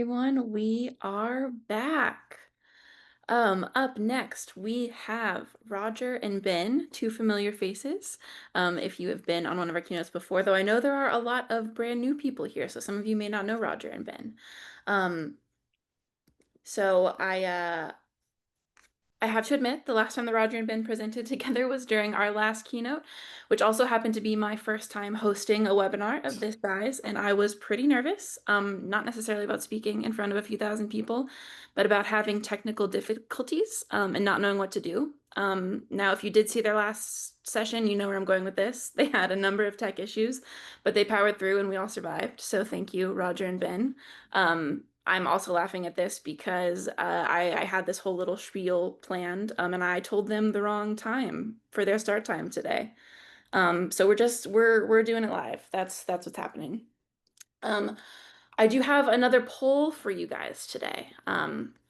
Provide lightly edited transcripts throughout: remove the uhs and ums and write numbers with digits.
everyone. We are back. Up next, we have Roger and Ben, two familiar faces. If you have been on one of our keynotes before, though I know there are a lot of brand new people here, so some of you may not know Roger and Ben. Um, so I have to admit, the last time that Roger and Ben presented together was during our last keynote, which also happened to be my first time hosting a webinar of this size, and I was pretty nervous, not necessarily about speaking in front of a few thousand people, but about having technical difficulties, and not knowing what to do. Now, if you did see their last session, you know where I'm going with this. They had a number of tech issues, but they powered through and we all survived. So thank you, Roger and Ben. I'm also laughing at this because I had this whole little spiel planned, and I told them the wrong time for their start time today. So we're doing it live. That's what's happening. Um, I do have another poll for you guys today.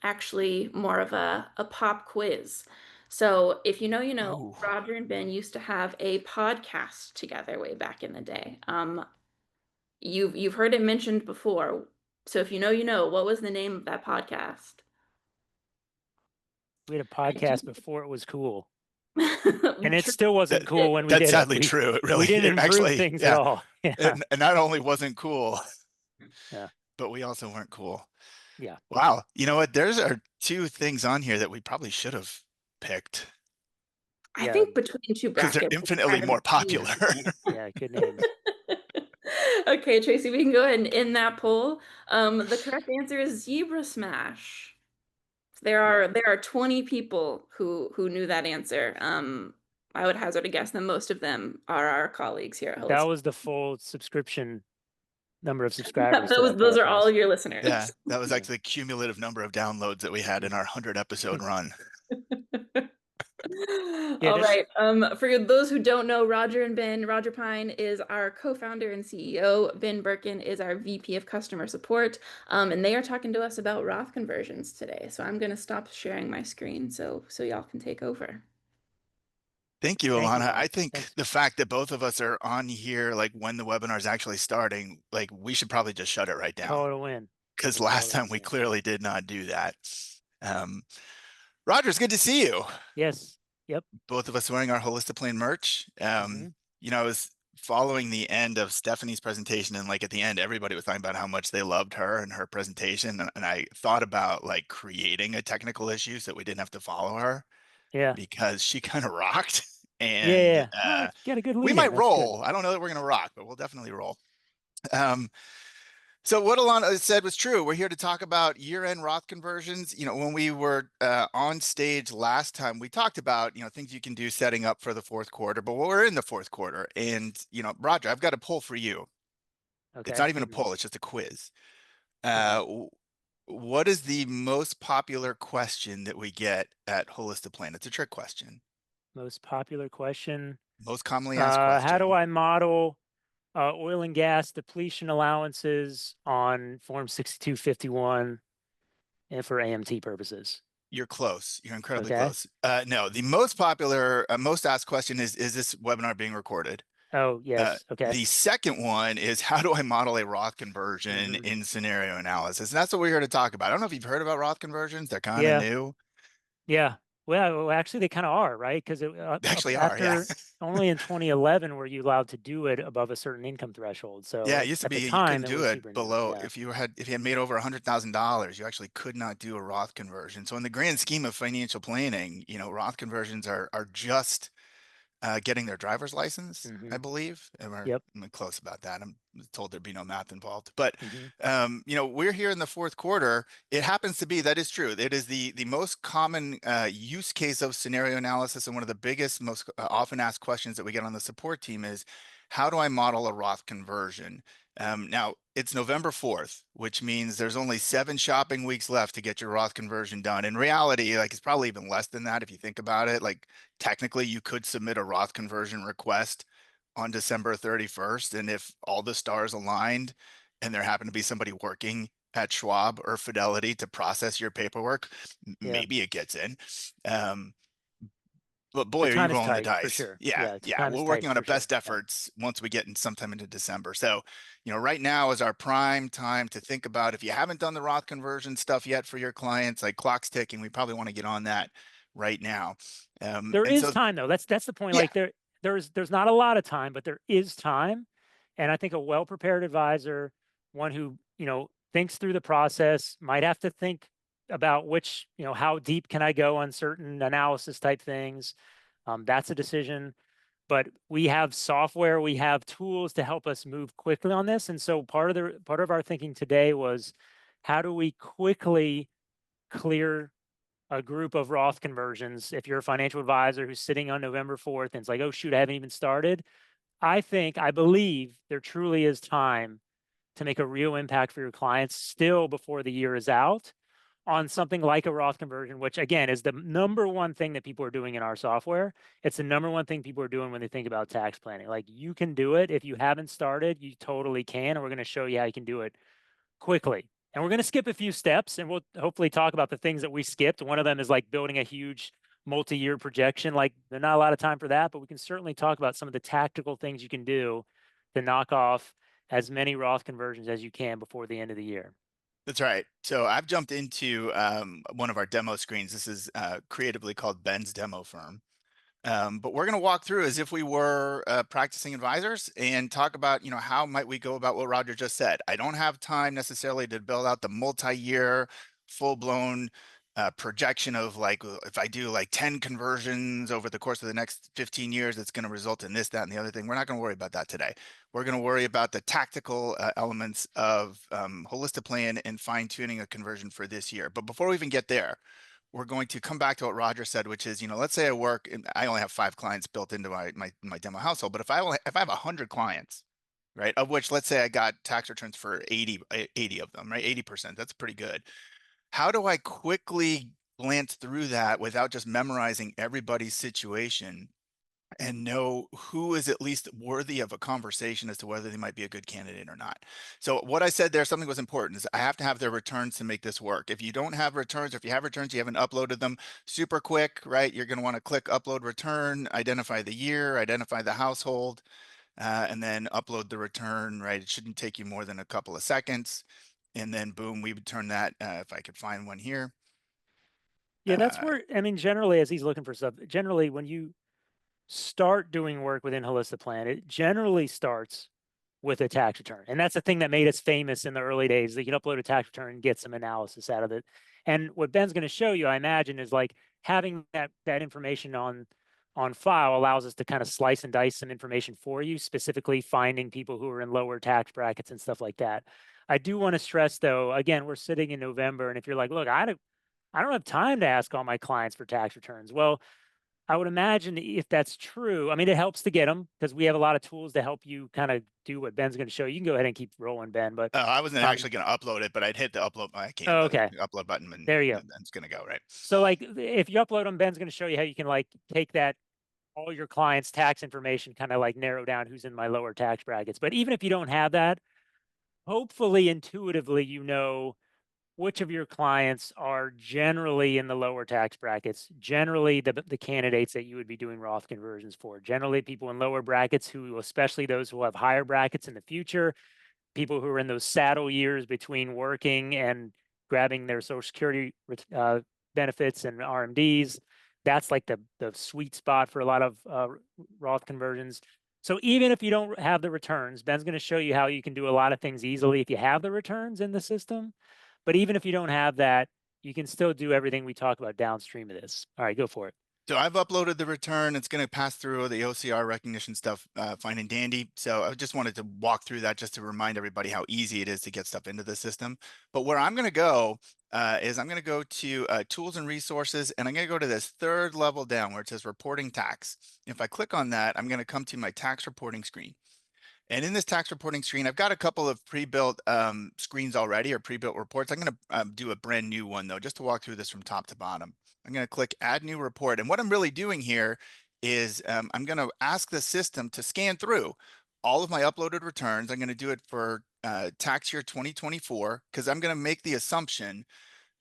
Actually, more of a pop quiz. So if you know, you know, Ooh, Roger and Ben used to have a podcast together way back in the day. You've heard it mentioned before. So if you know, you know, what was the name of that podcast? we had a I do. podcast before it was cool, and it True. still We wasn't That, cool did. when we that's did it. sadly We true. It we really, didn't it improve actually, things at yeah. all. Yeah, It not only wasn't cool, yeah, but we also weren't cool. yeah. Wow. You know what? There's are two things on here that we probably should have picked I Yeah, think between two because they're brackets, it's infinitely kind of more popular. easy. yeah. Good names. Okay, Tracy, we can go ahead and end that poll. The correct answer is Zebra Smash. Yeah, There are 20 people who knew that answer. I would hazard a guess that most of them are our colleagues here at that Holistic. was the full subscription number of subscribers to that Those are all podcast. of your Yeah, listeners. that was Yeah, actually the cumulative number of downloads that we had in our 100 episode run. yeah. All Just right. For those who don't know, Roger and Ben, Roger Pine is our co-founder and CEO. Ben Birkin is our VP of customer support. And they are talking to us about Roth conversions today. So I'm going to stop sharing my screen so y'all can take over. Thank you, thank you, Alana. I Lana. think Thanks. the fact that both of us are on here, like when the webinar is actually starting, like we should probably just shut it right Call now it a win. because We call last it a time win. we Yeah. clearly did not do that. Um, Roger, it's good to see you. Yes. Yep. Both of us wearing our Holistiplan merch. Hmm. I was following the end of Stephanie's presentation, and like at the end, everybody was talking about how much they loved her and her presentation. And I thought about like creating a technical issue so that we didn't have to follow her Yeah. because she kind of rocked. Yeah. And Yeah. Well, you got a good we lead in. might That's good. roll. I don't know that we're going to rock, but we'll definitely roll. Um, so what Alana said was true. We're here to talk about year-end Roth conversions. When we were on stage last time, we talked about, things you can do setting up for the fourth quarter, but we're in the fourth quarter. And, Roger, I've got a poll for you. It's Okay. not even a Hit me. poll, it's just a quiz. Hit me. What is the most popular question that we get at Holistiplan? It's a trick question. Most popular question. Most commonly asked How do question. I model oil and gas depletion allowances on Form 6251 and for AMT purposes? You're close. You're incredibly Okay. close. No, the most popular, most asked question is this webinar being recorded? Oh, yes. Okay. The second one is how do I model a Roth conversion Hmm. in scenario analysis? And that's what we're here to talk about. I don't know if you've heard about Roth conversions. They're kind of Yeah. new. Yeah. Well, actually, they kind of are, right? Because They actually are. Yeah. after only in 2011 were you allowed to do it above a certain income threshold. So Yeah. It used to at the be you time, couldn't it do was it super new. below Yeah. if you had made over $100,000, you actually could not do a Roth conversion. So in the grand scheme of financial planning, Roth conversions are just getting their driver's license, I Hmm. believe. And Yep. I'm close about that. I'm told there'd be no math involved. But Hmm. we're here in the fourth quarter. It happens to be that is true. It is the most common use case of scenario analysis, and one of the biggest, most often asked questions that we get on the support team is, how do I model a Roth conversion? Now it's November 4th, which means there's only 7 shopping weeks left to get your Roth conversion done. In reality, like it's probably even less than that if you think about it. Like technically you could submit a Roth conversion request on December 31st. And if all the stars aligned and there happened to be somebody working at Schwab or Fidelity to process your paperwork, Yeah. maybe it gets in. Um, But The boy, are you time is rolling the tight for dice. sure. Yeah, Yeah, yeah. time is We're tight working on a for sure. best Yeah. efforts once we get in sometime into December. So, right now is our prime time to think about if you haven't done the Roth conversion stuff yet for your clients, like clock's ticking, we probably want to get on that right now. There And is so, time though. That's the point. yeah, Like there's not a lot of time, but there is time. And I think a well-prepared advisor, one who, thinks through the process, might have to think about which, how deep can I go on certain analysis type things. That's a decision. But we have software, we have tools to help us move quickly on this. And so part of our thinking today was how do we quickly clear a group of Roth conversions? If you're a financial advisor who's sitting on November 4th and it's like, oh shoot, I haven't even started. I believe there truly is time to make a real impact for your clients still before the year is out on something like a Roth conversion, which again is the number one thing that people are doing in our software. It's the number one thing people are doing when they think about tax planning. Like you can do it. If you haven't started, you totally can. And we're going to show you how you can do it quickly. And we're going to skip a few steps and we'll hopefully talk about the things that we skipped. One of them is like building a huge multi-year projection. Like there's not a lot of time for that, but we can certainly talk about some of the tactical things you can do to knock off as many Roth conversions as you can before the end of the year. that's right. So I've jumped into one of our demo screens. This is creatively called Ben's Demo Firm. But we're going to walk through as if we were practicing advisors and talk about, how might we go about what Roger just said. I don't have time necessarily to build out the multi-year, full-blown projection of like, if I do like 10 conversions over the course of the next 15 years, it's going to result in this, that, and the other thing. We're not going to worry about that today. We're going to worry about the tactical elements of holistic plan and fine-tuning a conversion for this year. But before we even get there, we're going to come back to what Roger said, which is, let's say I work and I only have 5 clients built into my demo household, but if I have 100 clients, right, of which let's say I got tax returns for 80 of them, right, 80%, that's pretty good. How do I quickly glance through that without just memorizing everybody's situation and know who is at least worthy of a conversation as to whether they might be a good candidate or not? So what I said there, something was important, is I have to have their returns to make this work. If you don't have returns, or if you have returns, you haven't uploaded them super quick, right? You're going to want to click upload return, identify the year, identify the household, and then upload the return, right? It shouldn't take you more than a couple of seconds. And then boom, we would turn that, if I could find one here. Yeah, that's where, I mean, generally, as he's looking for stuff, generally, when you start doing work within Holistic Plan, it generally starts with a tax return. And that's the thing that made us famous in the early days. That you can upload a tax return and get some analysis out of it. And what Ben's going to show you, I imagine, is like having that information on file allows us to kind of slice and dice some information for you, specifically finding people who are in lower tax brackets and stuff like that. I do want to stress though, again, we're sitting in November, and if you're like, look, I don't have time to ask all my clients for tax returns. Well, I would imagine if that's true, I mean, it helps to get them because we have a lot of tools to help you kind of do what Ben's going to show you. You can go ahead and keep rolling, Ben, but I wasn't actually going to upload it, but I'd hit the upload. I can oh, the okay, upload button, and there you go. then it's going to go right. So like if you upload them, Ben's going to show you how you can like take that all your clients' tax information, kind of like narrow down who's in my lower tax brackets. But even if you don't have that, hopefully intuitively, you know which of your clients are generally in the lower tax brackets, generally the candidates that you would be doing Roth conversions for, generally people in lower brackets who, especially those who have higher brackets in the future, people who are in those saddle years between working and grabbing their Social Security benefits and RMDs. That's like the sweet spot for a lot of Roth conversions. So even if you don't have the returns, Ben's going to show you how you can do a lot of things easily if you have the returns in the system. But even if you don't have that, you can still do everything we talk about downstream of this. All right, go for it. So I've uploaded the return. It's going to pass through the OCR recognition stuff, fine and dandy. So I just wanted to walk through that just to remind everybody how easy it is to get stuff into the system. But where I'm going to go is I'm going to go to tools and resources, and I'm going to go to this third level down where it says reporting tax. If I click on that, I'm going to come to my tax reporting screen. And in this tax reporting screen, I've got a couple of pre-built screens already, or pre-built reports. I'm going to do a brand new one though, just to walk through this from top to bottom. I'm going to click add new report. And what I'm really doing here is I'm going to ask the system to scan through all of my uploaded returns. I'm going to do it for tax year 2024, because I'm going to make the assumption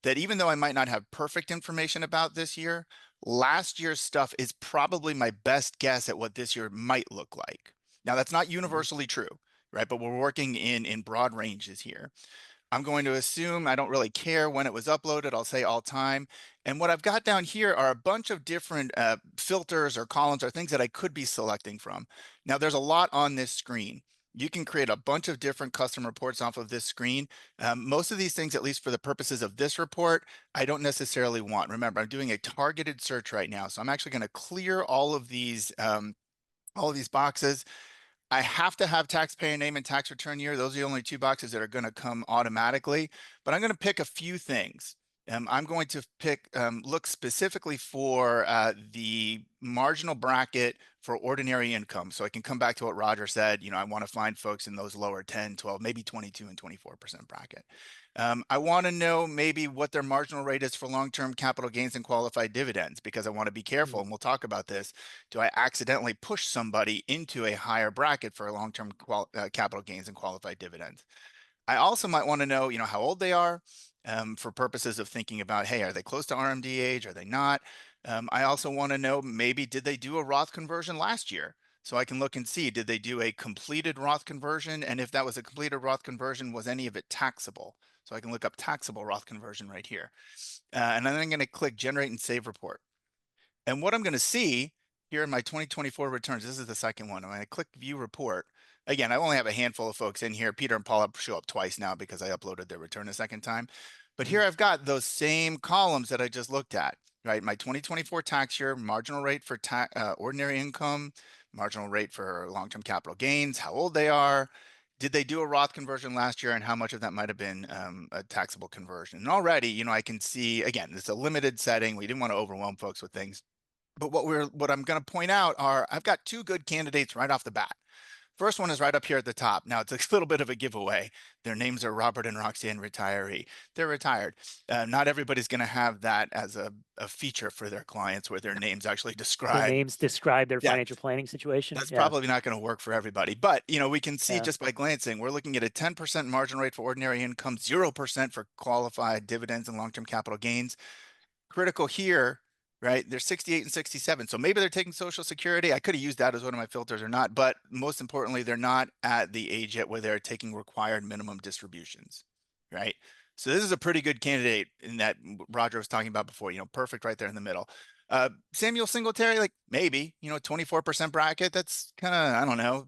that even though I might not have perfect information about this year, last year's stuff is probably my best guess at what this year might look like. Now, that's not universally true, right? But we're working in broad ranges here. I'm going to assume I don't really care when it was uploaded. I'll say all time. And what I've got down here are a bunch of different filters or columns or things that I could be selecting from. Now, there's a lot on this screen. You can create a bunch of different custom reports off of this screen. Most of these things, at least for the purposes of this report, I don't necessarily want. Remember, I'm doing a targeted search right now. So I'm actually going to clear all of these boxes. I have to have taxpayer name and tax return year. Those are the only two boxes that are going to come automatically, but I'm going to pick a few things. I'm going to look specifically for the marginal bracket for ordinary income. So I can come back to what Roger said, I want to find folks in those lower 10, 12, maybe 22 and 24% bracket. I want to know maybe what their marginal rate is for long-term capital gains and qualified dividends, because I want to be careful, and we'll talk about this. Do I accidentally push somebody into a higher bracket for long-term capital gains and qualified dividends? I also might want to know, how old they are, for purposes of thinking about, hey, are they close to RMD age? Are they not? I also want to know, maybe did they do a Roth conversion last year? So I can look and see, did they do a completed Roth conversion? And if that was a completed Roth conversion, was any of it taxable? So I can look up taxable Roth conversion right here. And then I'm going to click generate and save report. And what I'm going to see here in my 2024 returns, this is the second one. When I click view report, again, I only have a handful of folks in here. Peter and Paula show up twice now because I uploaded their return a second time. But here I've got those same columns that I just looked at, right? My 2024 tax year, marginal rate for ordinary income, marginal rate for long-term capital gains, how old they are, did they do a Roth conversion last year, and how much of that might have been a taxable conversion. And already, I can see, again, it's a limited setting. We didn't want to overwhelm folks with things. But what I'm going to point out are, I've got two good candidates right off the bat. First one is right up here at the top. Now, it's a little bit of a giveaway. Their names are Robert and Roxanne Retiree. They're retired. Not everybody's going to have that as a feature for their clients where their names actually Their describe. names describe their Yeah, financial planning situation. that's Yeah. probably not going to work for everybody. But, we can see Yeah. just by glancing, we're looking at a 10% margin rate for ordinary income, 0% for qualified dividends and long-term capital gains. Critical here, right? They're 68 and 67. So maybe they're taking Social Security. I could have used that as one of my filters or not, but most importantly, they're not at the age yet where they're taking required minimum distributions, right? So this is a pretty good candidate in that Roger was talking about before, perfect right there in the middle. Samuel Singletary, like maybe, 24% bracket. That's kind of, I don't know,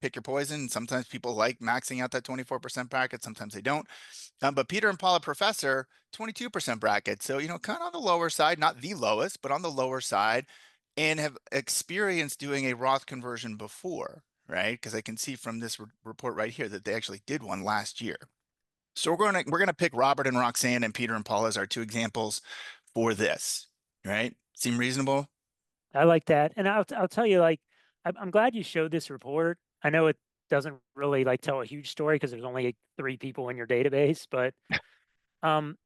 pick your poison. Sometimes people like maxing out that 24% bracket. Sometimes they don't. But Peter and Paula Professor, 22% bracket. So, kind of on the lower side, not the lowest, but on the lower side, and have experienced doing a Roth conversion before, right? Because I can see from this report right here that they actually did one last year. So we're gonna pick Robert and Roxanne and Peter and Paula as our two examples for this, right? Seem reasonable? I like that. And I'll tell you, like, I'm glad you showed this report. I know it doesn't really like tell a huge story because there's only like 3 people in your database, but um,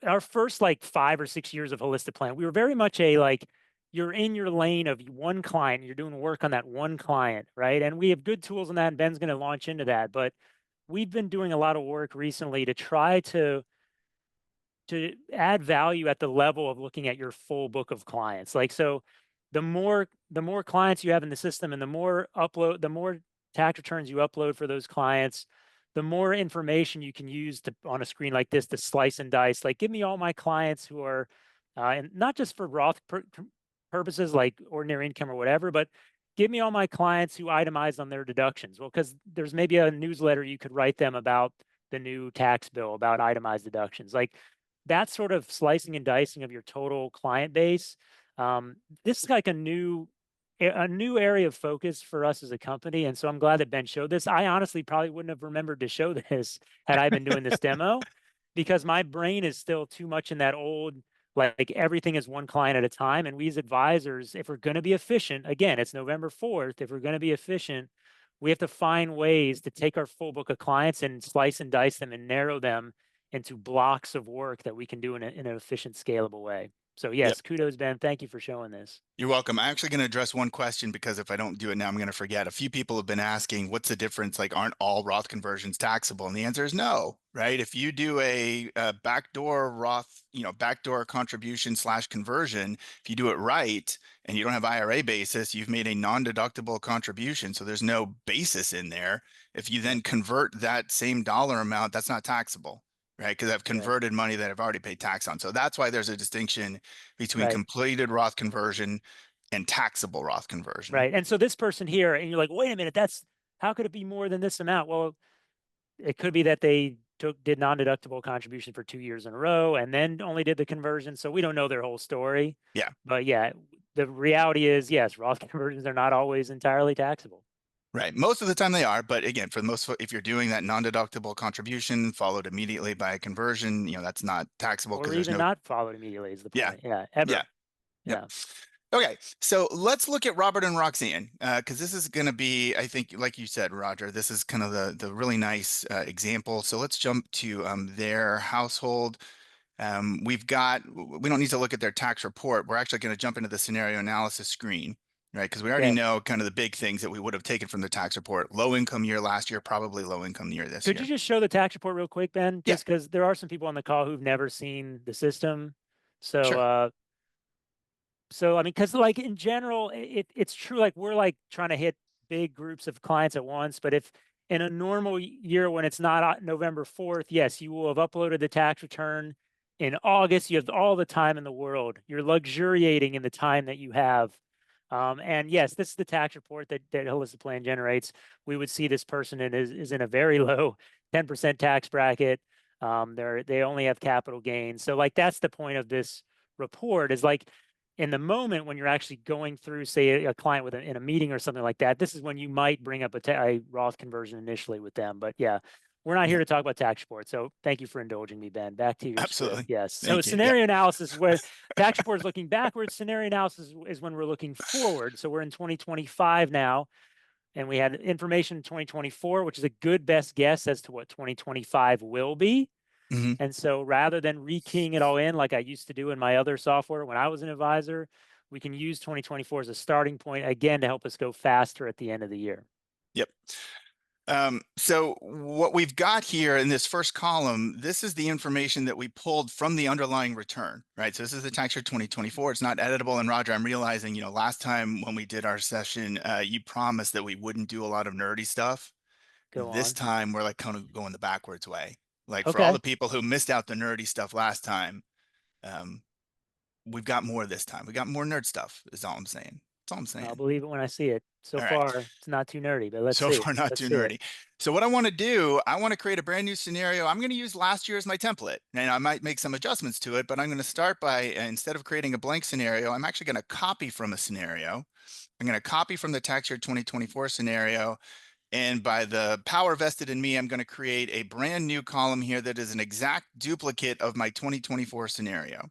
our first like 5 or 6 years of holistic plan, we were very much a like you're in your lane of one client, you're doing work on that one client, right? And we have good tools in that, and Ben's going to launch into that. But we've been doing a lot of work recently to try to add value at the level of looking at your full book of clients. Like, so the more clients you have in the system and the more tax returns you upload for those clients, the more information you can use to on a screen like this to slice and dice. Like, give me all my clients who are, and not just for Roth purposes like ordinary income or whatever, but give me all my clients who itemize on their deductions. Well, because there's maybe a newsletter you could write them about the new tax bill about itemized deductions. Like, that sort of slicing and dicing of your total client base. This is like a new area of focus for us as a company. And so I'm glad that Ben showed this. I honestly probably wouldn't have remembered to show this had I been doing this demo, because my brain is still too much in that old, like everything is one client at a time. And we as advisors, if we're going to be efficient, again, it's November 4th. If we're going to be efficient, we have to find ways to take our full book of clients and slice and dice them and narrow them into blocks of work that we can do in an efficient, scalable way. So Yep. yes, kudos, Ben. Thank you for showing this. You're welcome. I'm actually going to address one question because if I don't do it now, I'm going to forget. A few people have been asking, what's the difference? Like, aren't all Roth conversions taxable? And the answer is no, right? If you do a backdoor Roth, backdoor contribution / conversion, if you do it right and you don't have IRA basis, you've made a non-deductible contribution. So there's no basis in there. If you then Yep. convert that same dollar amount, that's not taxable. Right, because I've Right. converted money that I've already paid tax on. So that's why there's a distinction between Right. completed Roth conversion and taxable Roth conversion. Right. And so this person here, and you're like, wait a minute, that's how could it be more than this amount? Well, it could be that they did non-deductible contribution for 2 years in a row and then only did the conversion. So we don't know their whole story. Yeah, But yeah, the reality is, yes, Roth conversions are not always entirely taxable. right. Most of the time they are, but again, for the most, if you're doing that non-deductible contribution followed immediately by a conversion, that's not taxable Or because there's even no, not followed immediately is the yeah, point. Yeah, yeah, ever. yep. Yeah. Okay, so let's look at Robert and Roxanne, because this is going to be, I think, like you said, Roger, this is kind of the really nice example. So let's jump to their household. We don't need to look at their tax report. We're actually going to jump into the scenario analysis screen, right? Because we already Okay. know kind of the big things that we would have taken from the tax report. Low income year last year, probably low income year this Could you year. just show the tax report real quick, Ben? Yeah, Just because there are some people on the call who've never seen the system. So, sure. I mean, because like in general, it's true. Like we're like trying to hit big groups of clients at once. But if in a normal year when it's not November 4th, yes, you will have uploaded the tax return in August. You have all the time in the world. You're luxuriating in the time that you have. And yes, this is the tax report that Holistic Plan generates. We would see this person is in a very low 10% tax bracket. They only have capital gains. So like that's the point of this report is like in the moment when you're actually going through, say, a client in a meeting or something like that, this is when you might bring up a Roth conversion initially with them. But yeah, we're not Yeah, here to talk about tax report. So thank you for indulging me, Ben. Back to your script. absolutely. Yes. So Thank you. Yeah. scenario analysis where tax report is looking backwards. Scenario analysis is when we're looking forward. So we're in 2025 now, and we had information in 2024, which is a good best guess as to what 2025 will be. Hmm. And so rather than rekeying it all in like I used to do in my other software when I was an advisor, we can use 2024 as a starting point again to help us go faster at the end of the year. Yep. So what we've got here in this first column, this is the information that we pulled from the underlying return, right? So this is the tax year 2024. It's not editable. And Roger, I'm realizing, last time when we did our session, you promised that we wouldn't do a lot of nerdy stuff. Go This on. time we're like kind of going the backwards way. Like for all Okay. the people who missed out the nerdy stuff last time, um, we've got more this time. We got more nerd stuff, is all I'm saying. That's all I'm I'll saying. believe it when I see it. So All right. far, it's not too nerdy, but let's So see. far, not Let's too see it. nerdy. So what I want to do, I want to create a brand new scenario. I'm going to use last year as my template, and I might make some adjustments to it, but I'm going to start by, instead of creating a blank scenario, I'm actually going to copy from a scenario. I'm going to copy from the tax year 2024 scenario. And by the power vested in me, I'm going to create a brand new column here that is an exact duplicate of my 2024 scenario.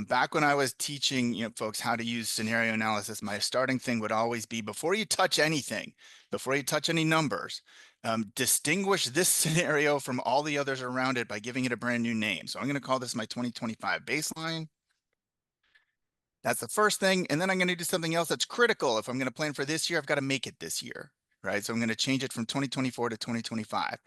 Back when I was teaching, folks how to use scenario analysis, my starting thing would always be before you touch anything, before you touch any numbers, distinguish this scenario from all the others around it by giving it a brand new name. So I'm going to call this my 2025 baseline. That's the first thing. And then I'm going to do something else that's critical. If I'm going to plan for this year, I've got to make it this year, right? So I'm going to change it from 2024 to 2025.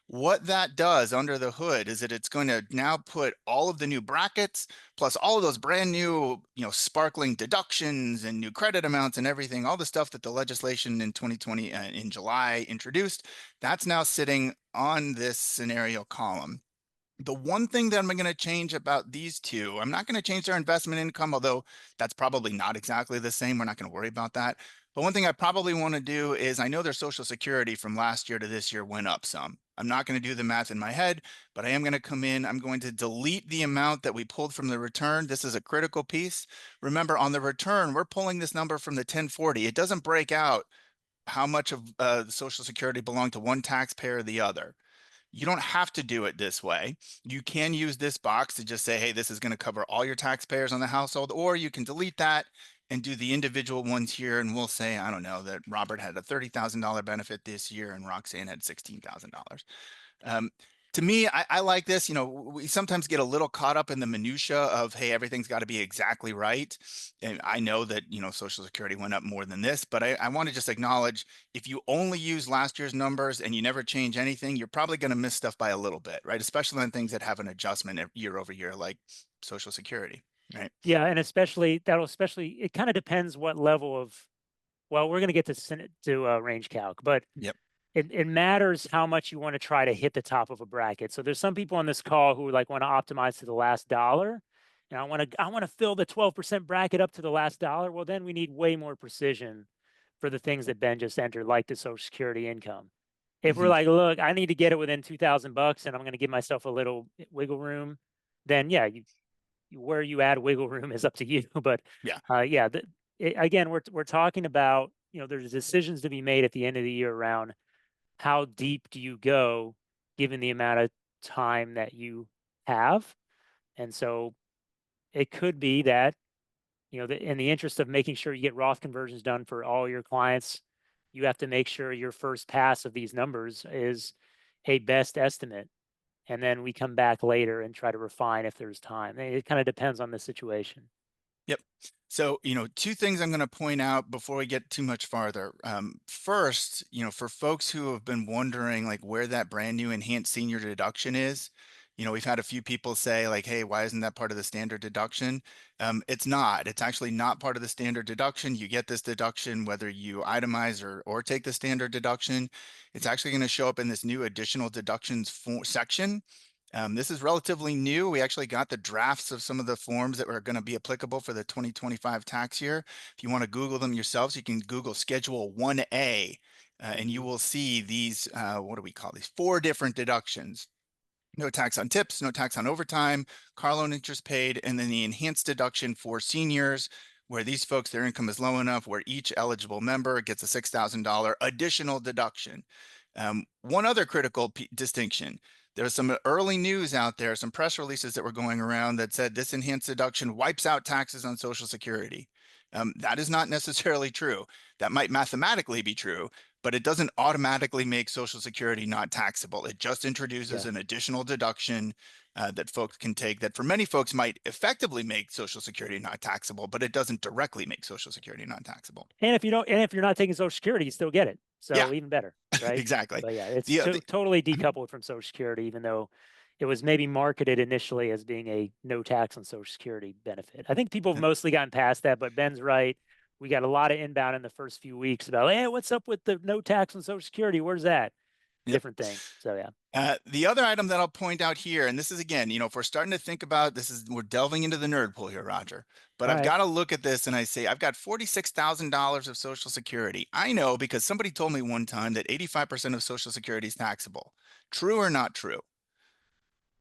What that does under the hood is that it's going to now put all of the new brackets plus all of those brand new, sparkling deductions and new credit amounts and everything, all the stuff that the legislation in 2020 in July introduced, that's now sitting on this scenario column. The one thing that I'm going to change about these two, I'm not going to change their investment income, although that's probably not exactly the same. We're not going to worry about that. But one thing I probably want to do is I know their Social Security from last year to this year went up some. I'm not going to do the math in my head, but I am going to come in. I'm going to delete the amount that we pulled from the return. This is a critical piece. Remember, on the return, we're pulling this number from the 1040. It doesn't break out how much of the Social Security belonged to one taxpayer or the other. You don't have to do it this way. You can use this box to just say, hey, this is going to cover all your taxpayers on the household, or you can delete that and do the individual ones here. And we'll say, I don't know, that Robert had a $30,000 benefit this year and Roxanne had $16,000. To me, I like this. You know, we sometimes get a little caught up in the minutia of, hey, everything's got to be exactly right. And I know that, you know, Social Security went up more than this, but I want to just acknowledge if you only use last year's numbers and you never change anything, you're probably going to miss stuff by a little bit, right? Especially on things that have an adjustment year over year, like Social Security, right? Yeah, and especially it kind of depends what level of, well, we're going to get to range calc, but Yep. it matters how much you want to try to hit the top of a bracket. So there's some people on this call who like want to optimize to the last dollar. And I want to fill the 12% bracket up to the last dollar. Well, then we need way more precision for the things that Ben just entered, like the Social Security income. If we're Hmm. like, look, I need to get it within 2,000 bucks and I'm going to give myself a little wiggle room, then yeah, where you add wiggle room is up to you. But Yeah. yeah, again, we're talking about, there's decisions to be made at the end of the year around how deep do you go given the amount of time that you have. And so it could be that, in the interest of making sure you get Roth conversions done for all your clients, you have to make sure your first pass of these numbers is a best estimate. And then we come back later and try to refine if there's time. It kind of depends on the situation. Yep. So, you know, two things I'm going to point out before we get too much farther. First, you know, for folks who have been wondering like where that brand new enhanced senior deduction is, you know, we've had a few people say like, hey, why isn't that part of the standard deduction? It's not. It's actually not part of the standard deduction. You get this deduction whether you itemize or take the standard deduction. It's actually going to show up in this new additional deductions section. This is relatively new. We actually got the drafts of some of the forms that were going to be applicable for the 2025 tax year. If you want to Google them yourselves, you can Google Schedule 1A, and you Mhm. will see these, what do we call these? 4 different deductions. No tax on tips, no tax on overtime, car loan interest paid, and then the enhanced deduction for seniors, where these folks, their income is low enough where each eligible member gets a $6,000 additional deduction. One other critical distinction. There's some early news out there, some press releases that were going around that said this enhanced deduction wipes out taxes on Social Security. That is not necessarily true. That might mathematically be true, but it doesn't automatically make Social Security not taxable. It just introduces Yeah. an additional deduction that folks can take that for many folks might effectively make Social Security not taxable, but it doesn't directly make Social Security not taxable. And if you're not taking Social Security, you still get it. Yeah, So even better, right? exactly. But yeah, it's The totally Mhm. decoupled from Social Security, even though it was maybe marketed initially as being a no tax on Social Security benefit. I think people have mostly gotten past that, but Ben's right. We got a lot of inbound in the first few weeks about, hey, what's up with the no tax on Social Security? Where's that? Yep. Different thing. So yeah. The other item that I'll point out here, and this is again, you know, if we're starting to think about this, is we're delving into the nerd pool here, Roger. But All I've right. got to look at this and I say, I've got $46,000 of Social Security. I know because somebody told me one time that 85% of Social Security is taxable. True or not true?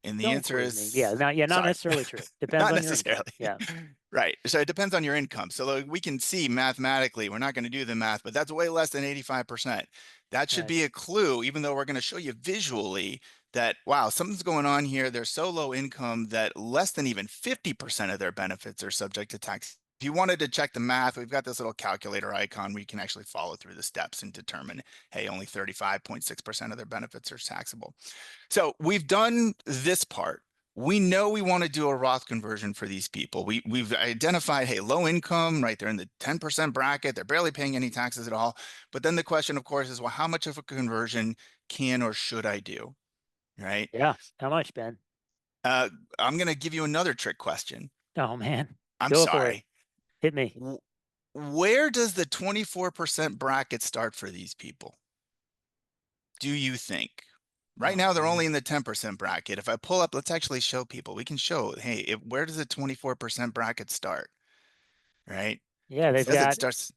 And the Don't answer quiz me. Yeah, is not sorry, necessarily true. Depends not on your necessarily. income. Yeah. Right. So it depends on your income. So like, we can see mathematically, we're not going to do the math, but that's way less than 85%. That should Right. be a clue, even though we're going to show you visually that, wow, something's going on here. They're so low income that less than even 50% of their benefits are subject to tax. If you wanted to check the math, we've got this little calculator icon where you can actually follow through the steps and determine, hey, only 35.6% of their benefits are taxable. So we've done this part. We know we want to do a Roth conversion for these people. We've identified, hey, low income, right? They're in the 10% bracket. They're barely paying any taxes at all. But then the question, of course, is, well, how much of a conversion can or should I do? Right? Yeah. How much, Ben? Uh, I'm going to give you another trick question. Oh man. I'm Go for it. sorry. Hit me. Where does the 24% bracket start for these people? Do you think? Right Oh now, they're only man. in the 10% bracket. If I pull up, let's actually show people. We can show, hey, where does the 24% bracket start? Right? Yeah, It they've says it got starts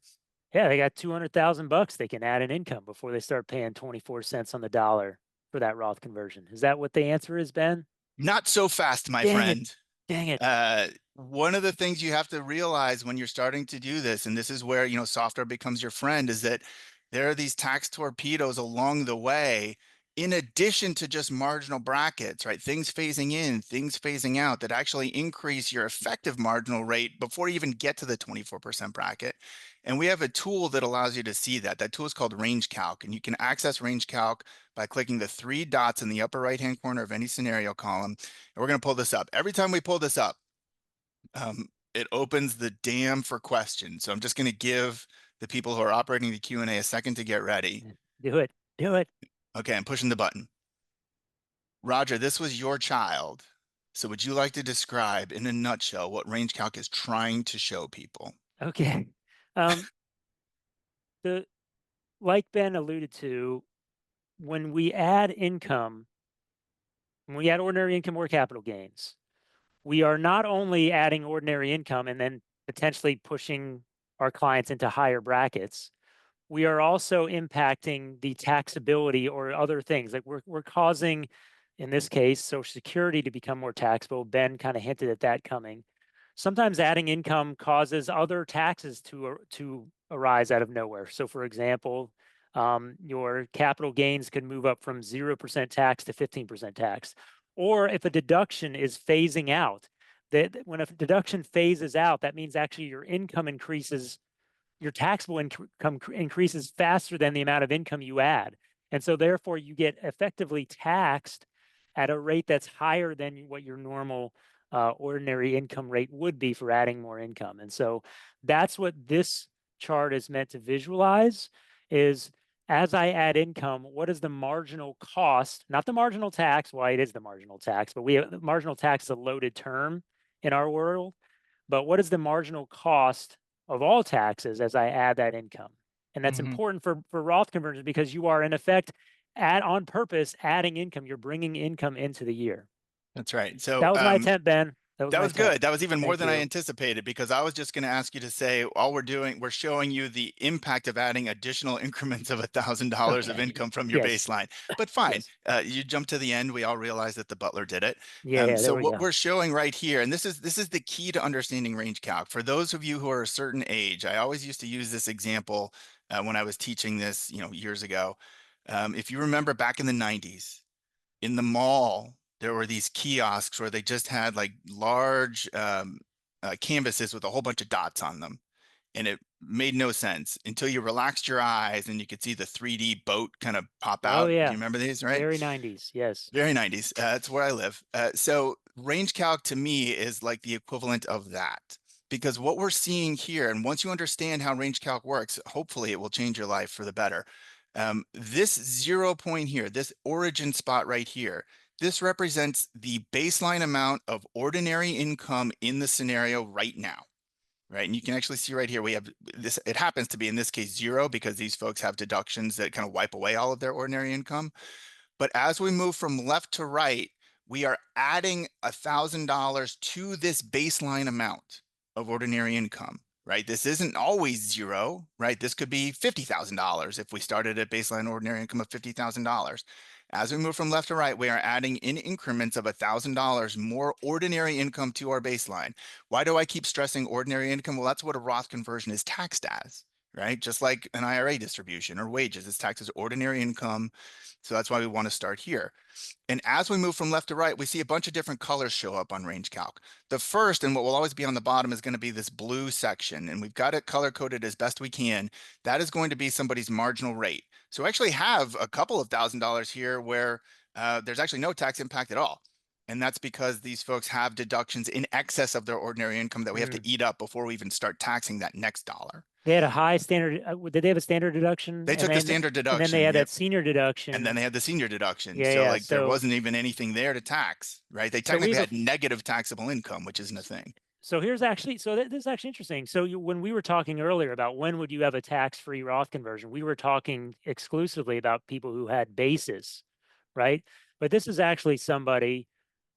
Yeah, they got 200,000 bucks they can add in income before they start paying 24 cents on the dollar for that Roth conversion. Is that what the answer is, Ben? not so fast, my Dang it. friend. Dang it. One of the things you have to realize when you're starting to do this, and this is where, you know, software becomes your friend, is that there are these tax torpedoes along the way. in addition to just marginal brackets, right? Things phasing in, things phasing out that actually increase your effective marginal rate before you even get to the 24% bracket. And we have a tool that allows you to see that. That tool is called Range Calc, and you can access Range Calc by clicking the 3 dots in the upper right-hand corner of any scenario column. And we're going to pull this up. Every time we pull this up, it opens the dam for questions. So I'm just going to give the people who are operating the Q&A a second to get ready. Do it. Do it. Okay, I'm pushing the button. Roger, this was your child. So would you like to describe in a nutshell what range calc is trying to show people? Okay. The like Ben alluded to, when we add income, when we add ordinary income or capital gains, we are not only adding ordinary income and then potentially pushing our clients into higher brackets, we are also impacting the taxability or other things. Like we're causing, in this case, Social Security to become more taxable. Ben kind of hinted at that coming. Sometimes adding income causes other taxes to arise out of nowhere. So, for example, your capital gains could move up from 0% tax to 15% tax. Or if a deduction is phasing out, that when a deduction phases out, that means actually your income increases, your taxable income increases faster than the amount of income you add. And so therefore you get effectively taxed at a rate that's higher than what your normal ordinary income rate would be for adding more income. And so that's what this chart is meant to visualize is, as I add income, what is the marginal cost, not the marginal tax, why it is the marginal tax, but the marginal tax is a loaded term in our world. But what is the marginal cost of all taxes as I add that income? And that's important for Roth conversions because you are in effect on purpose adding income. You're bringing income into the year. That's right. So That was my attempt, Ben. That was that my was attempt. good. That was even more Thank than I you. anticipated, because I was just going to ask you to say, all we're showing you the impact of adding additional increments of $1,000 of Okay. income from your Yes. baseline. But fine, Yes. you jumped to the end. We all realize that the butler did it. Yeah, there So we what go. we're showing right here, and this is the key to understanding range calc. For those of you who are a certain age, I always used to use this example when I was teaching this, years ago. If you remember back in the 90s, in the mall, there were these kiosks where they just had like large canvases with a whole bunch of dots on them. And it made no sense until you relaxed your eyes and you could see the 3D boat kind of pop Oh, out. Do yeah. you remember these, right? Very 90s. Yes. Very 90s. That's where I live. So range calc to me is like the equivalent of that. Because what we're seeing here, and once you understand how range calc works, hopefully it will change your life for the better. This 0 point here, this origin spot right here, this represents the baseline amount of ordinary income in the scenario right now, right? And you can actually see right here, we have this, it happens to be in this case 0 because these folks have deductions that kind of wipe away all of their ordinary income. But as we move from left to right, we are adding $1,000 to this baseline amount of ordinary income, right? This isn't always 0, right? This could be $50,000 if we started at baseline ordinary income of $50,000. As we move from left to right, we are adding in increments of $1,000 more ordinary income to our baseline. Why do I keep stressing ordinary income? Well, that's what a Roth conversion is taxed as, right? Just like an IRA distribution or wages, it's taxed as ordinary income. So that's why we want to start here. And as we move from left to right, we see a bunch of different colors show up on range calc. The first, and what will always be on the bottom, is going to be this blue section, and we've got it color coded as best we can. That is going to be somebody's marginal rate. So we actually have a couple of $1,000 here where there's actually no tax impact at all. And that's because these folks have deductions in excess of their ordinary income that we have to eat up before we even start taxing that next dollar. They had a high standard. Did they have a standard deduction? They took the standard And then they deduction, had yep. that senior And deduction. then they had the senior deduction. Yeah, So yeah. like there wasn't even anything there to tax, right? They So we technically have had negative taxable income, which isn't a thing. So here's actually, this is actually interesting. So when we were talking earlier about when would you have a tax-free Roth conversion, we were talking exclusively about people who had basis, right? But this is actually somebody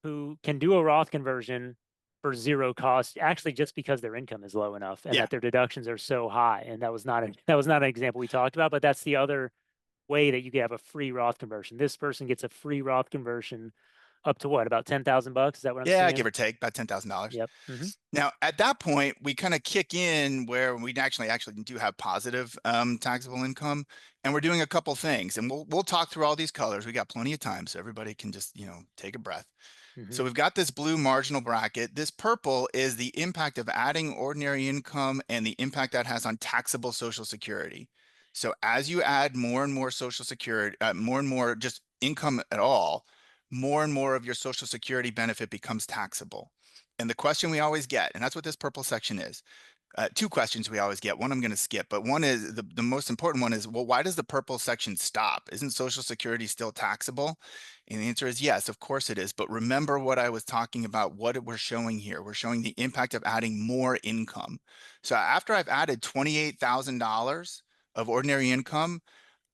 who can do a Roth conversion for 0 cost, actually just because their income is low enough and Yeah. that their deductions are so high. And that was not an example we talked about, but that's the other way that you can have a free Roth conversion. This person gets a free Roth conversion up to what, about 10,000 bucks? Is that what I'm Yeah, seeing? give or take about $10,000. Yep. Hmm. Now, at that point, we kind of kick in where we actually do have positive taxable income, and we're doing a couple things, and we'll talk through all these colors. We got plenty of time, so everybody can just take a breath. Hmm. So we've got this blue marginal bracket. This purple is the impact of adding ordinary income and the impact that has on taxable Social Security. So as you add more and more Social Security, more and more just income at all, more and more of your Social Security benefit becomes taxable. And the question we always get, and that's what this purple section is, two questions we always get. One I'm going to skip, but one is the most important one is, well, why does the purple section stop? Isn't Social Security still taxable? And the answer is yes, of course it is. But remember what I was talking about, what we're showing here. We're showing the impact of adding more income. So after I've added $28,000 of ordinary income,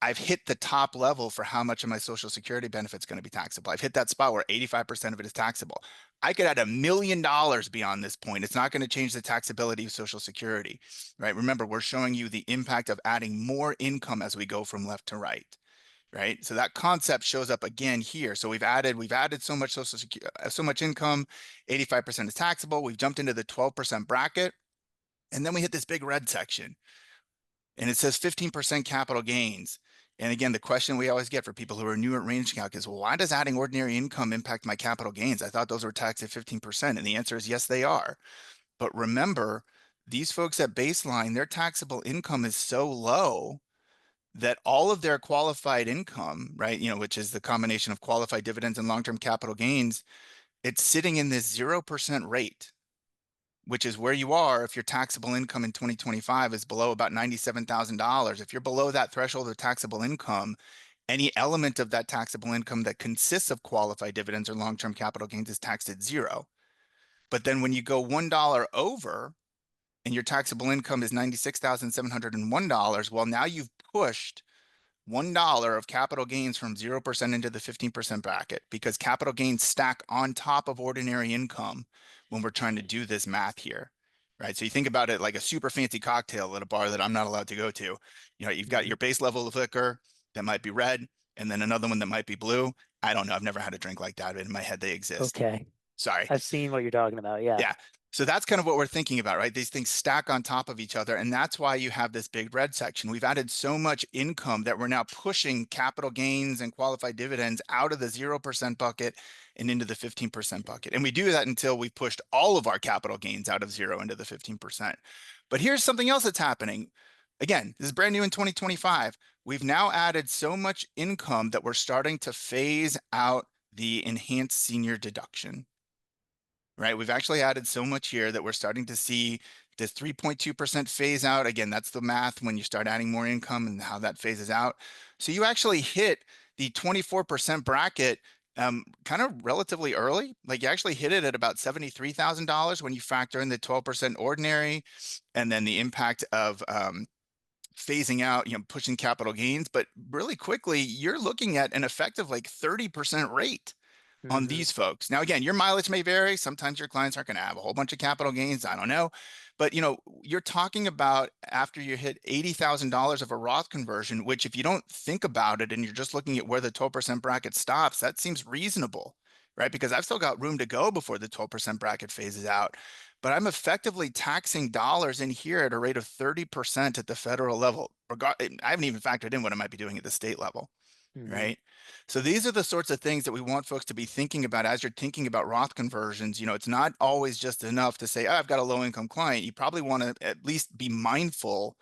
I've hit the top level for how much of my Social Security benefit is going to be taxable. I've hit that spot where 85% of it is taxable. I could add $1 million beyond this point. It's not going to change the taxability of Social Security, right? Remember, we're showing you the impact of adding more income as we go from left to right, right? So that concept shows up again here. So we've added so much Social Security, so much income, 85% is taxable. We've jumped into the 12% bracket, and then we hit this big red section, and it says 15% capital gains. And again, the question we always get for people who are new at range calc is, well, why does adding ordinary income impact my capital gains? I thought those were taxed at 15%. And the answer is yes, they are. But remember, these folks at baseline, their taxable income is so low that all of their qualified income, right, which is the combination of qualified dividends and long-term capital gains, it's sitting in this 0% rate, which is where you are if your taxable income in 2025 is below about $97,000. If you're below that threshold of taxable income, any element of that taxable income that consists of qualified dividends or long-term capital gains is taxed at zero. But then when you go $1 over and your taxable income is $96,701, well, now you've pushed $1 of capital gains from 0% into the 15% bracket, because capital gains stack on top of ordinary income when we're trying to do this math here, right? So you think about it like a super fancy cocktail at a bar that I'm not allowed to go to. You've got your base level of liquor that might be red, and then another one that might be blue. I don't know. I've never had a drink like that, but in my head they exist. Okay. Sorry. I've seen what you're talking about. Yeah. Yeah. So that's kind of what we're thinking about, right? These things stack on top of each other. And that's why you have this big red section. We've added so much income that we're now pushing capital gains and qualified dividends out of the 0% bucket and into the 15% bucket. And we do that until we've pushed all of our capital gains out of zero into the 15%. But here's something else that's happening. Again, this is brand new in 2025. We've now added so much income that we're starting to phase out the enhanced senior deduction. Right, we've actually added so much here that we're starting to see this 3.2% phase out. Again, that's the math when you start adding more income and how that phases out. So you actually hit the 24% bracket kind of relatively early. Like you actually hit it at about $73,000 when you factor in the 12% ordinary and then the impact of phasing out, pushing capital gains. But really quickly, you're looking at an effective like 30% rate on these folks. Now, again, your mileage may vary. Sometimes your clients aren't going to have a whole bunch of capital gains. I don't know. But, you're talking about after you hit $80,000 of a Roth conversion, which if you don't think about it and you're just looking at where the 12% bracket stops, that seems reasonable, right? Because I've still got room to go before the 12% bracket phases out. But I'm effectively taxing dollars in here at a rate of 30% at the federal level. I haven't even factored in what I might be doing at the state level. Right. So these are the sorts of things that we want folks to be thinking about as you're thinking about Roth conversions. It's not always just enough to say, oh, I've got a low income client. You probably want to at least be mindful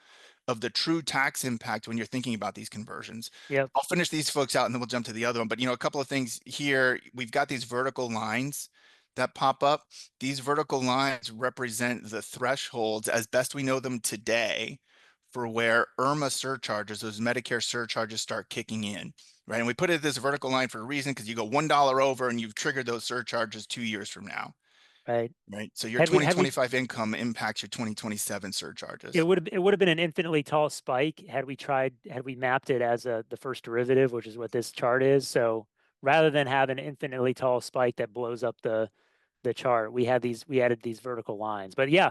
of the true tax impact when you're thinking about these conversions. Yep. I'll finish these folks out and then we'll jump to the other one. But, a couple of things here. We've got these vertical lines that pop up. These vertical lines represent the thresholds as best we know them today for where IRMA surcharges, those Medicare surcharges, start kicking in, right? And we put it this vertical line for a reason, because you go $1 over and you've triggered those surcharges 2 years from now, Right. right? So your Had we 2025 income impacts your 2027 surcharges. it would have been an infinitely tall spike had we mapped it as the first derivative, which is what this chart is. So rather than have an infinitely tall spike that blows up the chart, we added these vertical lines. But yeah,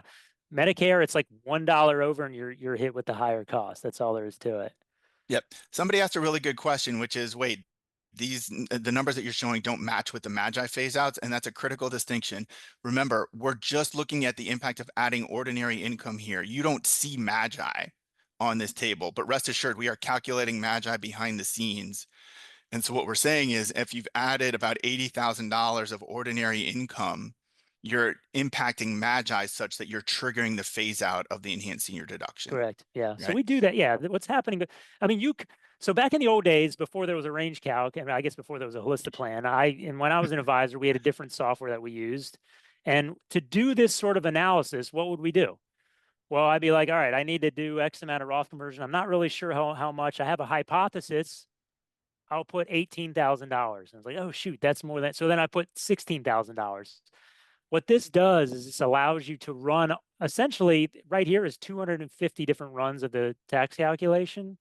Medicare, it's like $1 over and you're hit with the higher cost. That's all there is to it. Yep. Somebody asked a really good question, which is, wait, the numbers that you're showing don't match with the Magi phase outs, and that's a critical distinction. Remember, we're just looking at the impact of adding ordinary income here. You don't see Magi on this table, but rest assured, we are calculating Magi behind the scenes. And so what we're saying is if you've added about $80,000 of ordinary income, you're impacting Magi such that you're triggering the phase out of the enhanced senior deduction, Correct. Yeah. So right? we do that. Yeah. What's happening? I mean, so back in the old days, before there was a range calc, and I guess before there was a Holistic plan, and when I was an advisor, we had a different software that we used. And to do this sort of analysis, what would we do? Well, I'd be like, all right, I need to do X amount of Roth conversion. I'm not really sure how much. I have a hypothesis. I'll put $18,000. And I was like, oh, shoot, that's more than. So then I put $16,000. What this does is this allows you to run essentially right here is 250 different runs of the tax calculation,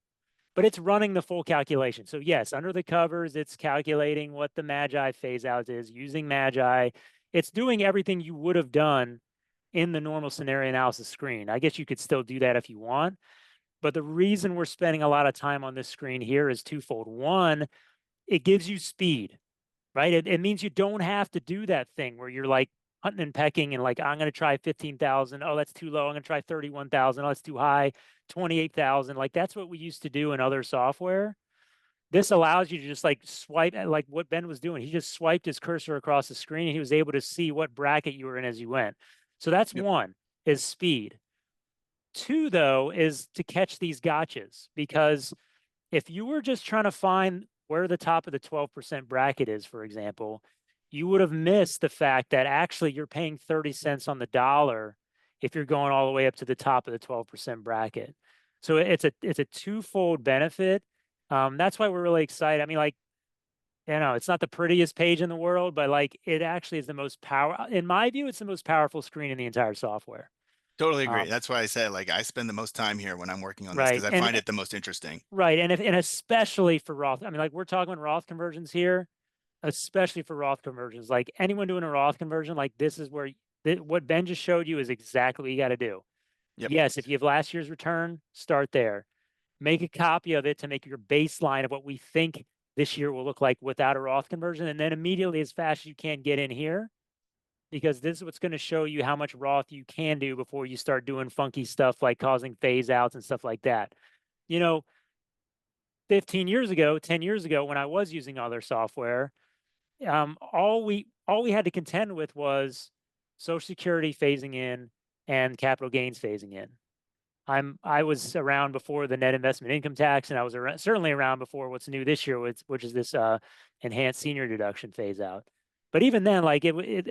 but it's running the full calculation. So yes, under the covers, it's calculating what the Magi phase out is using Magi. It's doing everything you would have done in the normal scenario analysis screen. I guess you could still do that if you want, but the reason we're spending a lot of time on this screen here is twofold. One, it gives you speed, right? It means you don't have to do that thing where you're like hunting and pecking and like, I'm going to try 15,000. Oh, that's too low. I'm going to try 31,000. Oh, that's too high. 28,000. Like that's what we used to do in other software. This allows you to just like swipe like what Ben was doing. He just swiped his cursor across the screen and he was able to see what bracket you were in as you went. So that's Yep. one is speed. Two, though, is to catch these gotchas, because if you were just trying to find where the top of the 12% bracket is, for example, you would have missed the fact that actually you're paying 30 cents on the dollar if you're going all the way up to the top of the 12% bracket. So it's a twofold benefit. That's why we're really excited. I mean, like, it's not the prettiest page in the world, but like it actually is the most in my view, it's the most powerful screen in the entire software. Totally agree. Um, That's why I said, like, I spend the most time here when I'm working on this right. because I And find it the most interesting. right. And especially for Roth. I mean, like we're talking Roth conversions here, especially for Roth conversions. Like anyone doing a Roth conversion, like this is where what Ben just showed you is exactly what you got to do. Yep. Yes, if you have last year's return, start there. Make a copy of it to make your baseline of what we think this year will look like without a Roth conversion. And then immediately, as fast as you can, get in here, because this is what's going to show you how much Roth you can do before you start doing funky stuff like causing phase outs and stuff like that. 15 years ago, 10 years ago, when I was using other software, all we had to contend with was Social Security phasing in and capital gains phasing in. I was around before the net investment income tax, and I was certainly around before what's new this year, which is this enhanced senior deduction phase out. But even then, like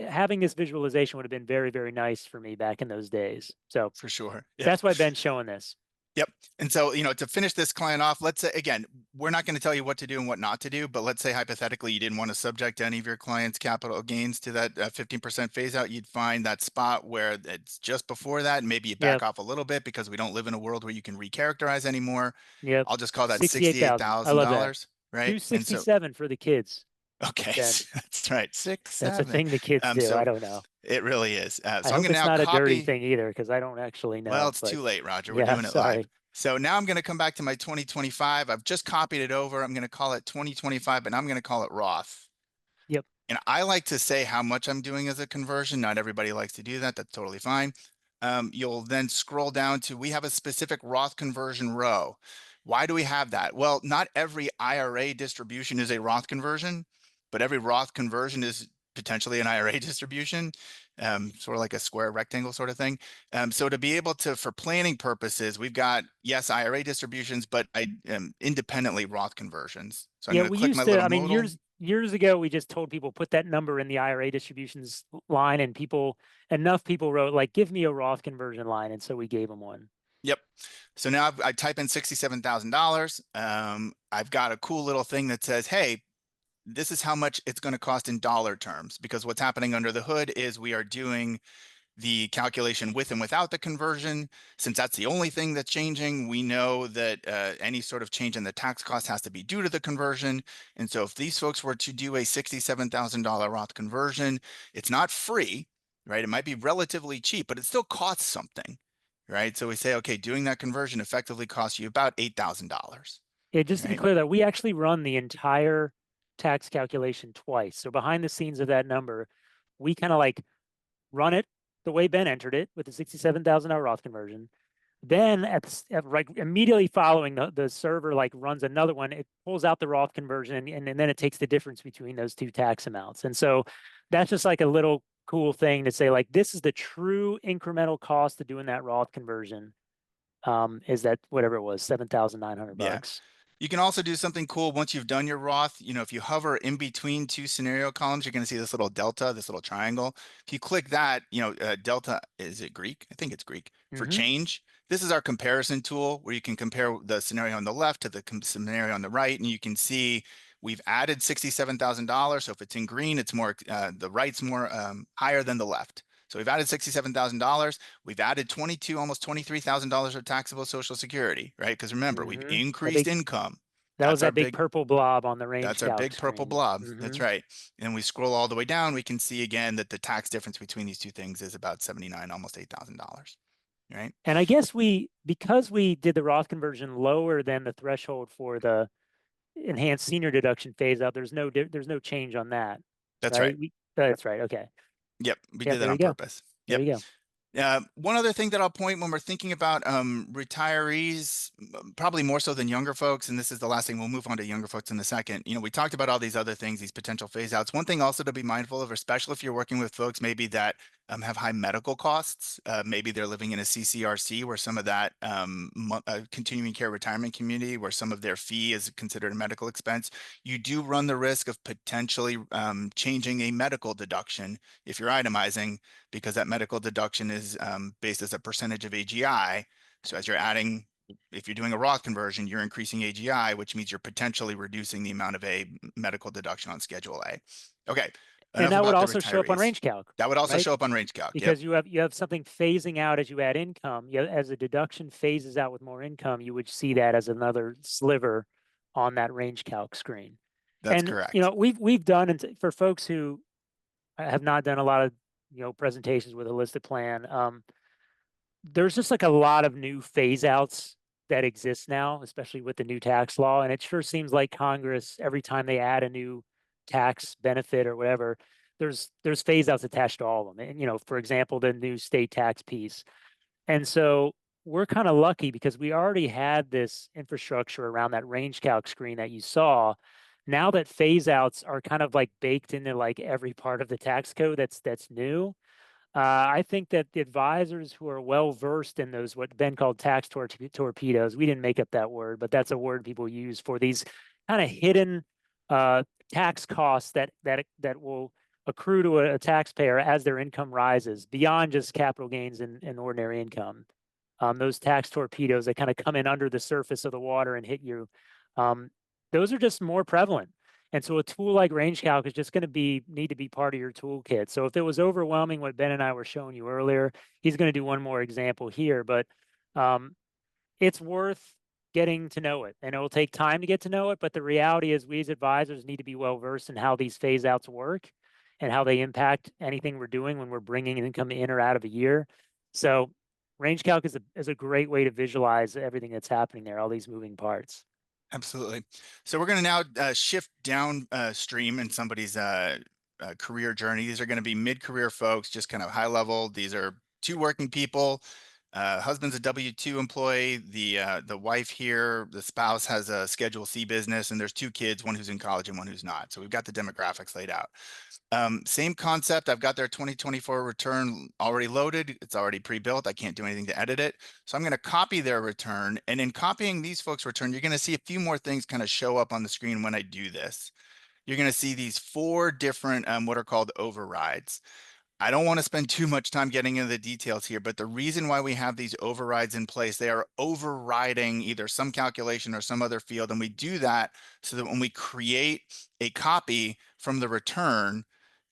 having this visualization would have been very, very nice for me back in those days. So For sure. Yep. that's why Ben's showing this. Yep. And so, to finish this client off, let's say, again, we're not going to tell you what to do and what not to do, but let's say hypothetically you didn't want to subject any of your clients' capital gains to that 15% phase out. You'd find that spot where it's just before that. And maybe you back Yep. off a little bit because we don't live in a world where you can recharacterize anymore. Yep. I'll just call that 68,000. I love that. $68,000, right? And so, 267 for the kids. okay, Ben. that's right. That's a 6-7. thing the kids do. So I don't know. it really is. I So I'm hope going to it's now not a dirty copy. thing either, because I don't actually know. Well, it's but too late, Roger. We're yeah, doing it sorry. live. So now I'm going to come back to my 2025. I've just copied it over. I'm going to call it 2025, and I'm going to call it Roth. Yep. And I like to say how much I'm doing as a conversion. Not everybody likes to do that. That's totally fine. You'll then scroll down to, we have a specific Roth conversion row. Why do we have that? Well, not every IRA distribution is a Roth conversion, but every Roth conversion is potentially an IRA distribution, sort of like a square rectangle sort of thing. So to be able to, for planning purposes, we've got, yes, IRA distributions, but independently Roth conversions. So I'm Yeah, going to we click my used to, little I mean, modal. years ago, we just told people put that number in the IRA distributions line, and enough people wrote like, give me a Roth conversion line. And so we gave them one. Yep. So now I type in $67,000. I've got a cool little thing that says, hey, this is how much it's going to cost in dollar terms, because what's happening under the hood is we are doing the calculation with and without the conversion. Since that's the only thing that's changing, we know that any sort of change in the tax cost has to be due to the conversion. And so if these folks were to do a $67,000 Roth conversion, it's not free, right? It might be relatively cheap, but it still costs something, right? So we say, okay, doing that conversion effectively costs you about $8,000. Yeah, just to be Right. clear, that we actually run the entire tax calculation twice. So behind the scenes of that number, we kind of like run it the way Ben entered it with the $67,000 Roth conversion. Then right immediately following, the server like runs another one. It pulls out the Roth conversion, and then it takes the difference between those two tax amounts. And so that's just like a little cool thing to say, like, this is the true incremental cost of doing that Roth conversion. Is that whatever it was, 7,900 Yeah. bucks. You can also do something cool once you've done your Roth. If you hover in between two scenario columns, you're going to see this little delta, this little triangle. If you click that, delta, is it Greek? I think it's Greek for Mm-hmm. change. This is our comparison tool where you can compare the scenario on the left to the scenario on the right, and you can see we've added $67,000. So if it's in green, it's more, the right's more higher than the left. So we've added $67,000. We've added almost $23,000 of taxable Social Security, right? Because remember, we've Mm-hmm. increased income. That was That's our that big big, purple blob on the range that's our calc big purple screen. blob. Mm-hmm. That's right. And we scroll all the way down, we can see again that the tax difference between these two things is about 79, almost $8,000, right? And I guess because we did the Roth conversion lower than the threshold for the enhanced senior deduction phase out, there's no change on that, That's right. right? That's right. Okay. Yep, we Yeah, did that there you on go. purpose. There Yep. you go. One other thing that I'll point when we're thinking about retirees, probably more so than younger folks, and this is the last thing, we'll move on to younger folks in a second. We talked about all these other things, these potential phase outs. One thing also to be mindful of, especially if you're working with folks maybe that have high medical costs, maybe they're living in a CCRC where some of that continuing care retirement community where some of their fee is considered a medical expense, you do run the risk of potentially changing a medical deduction if you're itemizing, because that medical deduction is based as a percentage of AGI. So as you're adding, if you're doing a Roth conversion, you're increasing AGI, which means you're potentially reducing the amount of a medical deduction on Schedule A. Okay, And enough that would about the also show up on retirees. range calc, That would also right? show up on range calc. Yep, Because you have something phasing out as you add income. As a deduction phases out with more income, you would see that as another sliver on that range calc screen. that's And correct. we've done, and for folks who have not done a lot of presentations with a listed plan, there's just like a lot of new phase outs that exist now, especially with the new tax law. And it sure seems like Congress, every time they add a new tax benefit or whatever, there's phase outs attached to all of them. And for example, the new state tax piece. And so we're kind of lucky because we already had this infrastructure around that range calc screen that you saw. Now that phase outs are kind of like baked into like every part of the tax code that's new, I think that the advisors who are well versed in those, what Ben called tax torpedoes, we didn't make up that word, but that's a word people use for these kind of hidden tax costs that will accrue to a taxpayer as their income rises beyond just capital gains and ordinary income. Those tax torpedoes that kind of come in under the surface of the water and hit you, those are just more prevalent. And so a tool like range calc is just going to need to be part of your toolkit. So if it was overwhelming what Ben and I were showing you earlier, he's going to do one more example here, but it's worth getting to know it. And it will take time to get to know it, but the reality is we as advisors need to be well versed in how these phase outs work and how they impact anything we're doing when we're bringing income in or out of a year. So range calc is a great way to visualize everything that's happening there, all these moving parts. Absolutely. So we're going to now shift downstream in somebody's career journey. These are going to be mid-career folks, just kind of high level. These are two working people. Husband's a W-2 employee. The wife here, the spouse, has a Schedule C business, and there's two kids, one who's in college and one who's not. So we've got the demographics laid out. Same concept. I've got their 2024 return already loaded. It's already pre-built. I can't do anything to edit it. So I'm going to copy their return. And in copying these folks' return, you're going to see a few more things kind of show up on the screen when I do this. You're going to see these four different what are called overrides. I don't want to spend too much time getting into the details here, but the reason why we have these overrides in place, they are overriding either some calculation or some other field. And we do that so that when we create a copy from the return,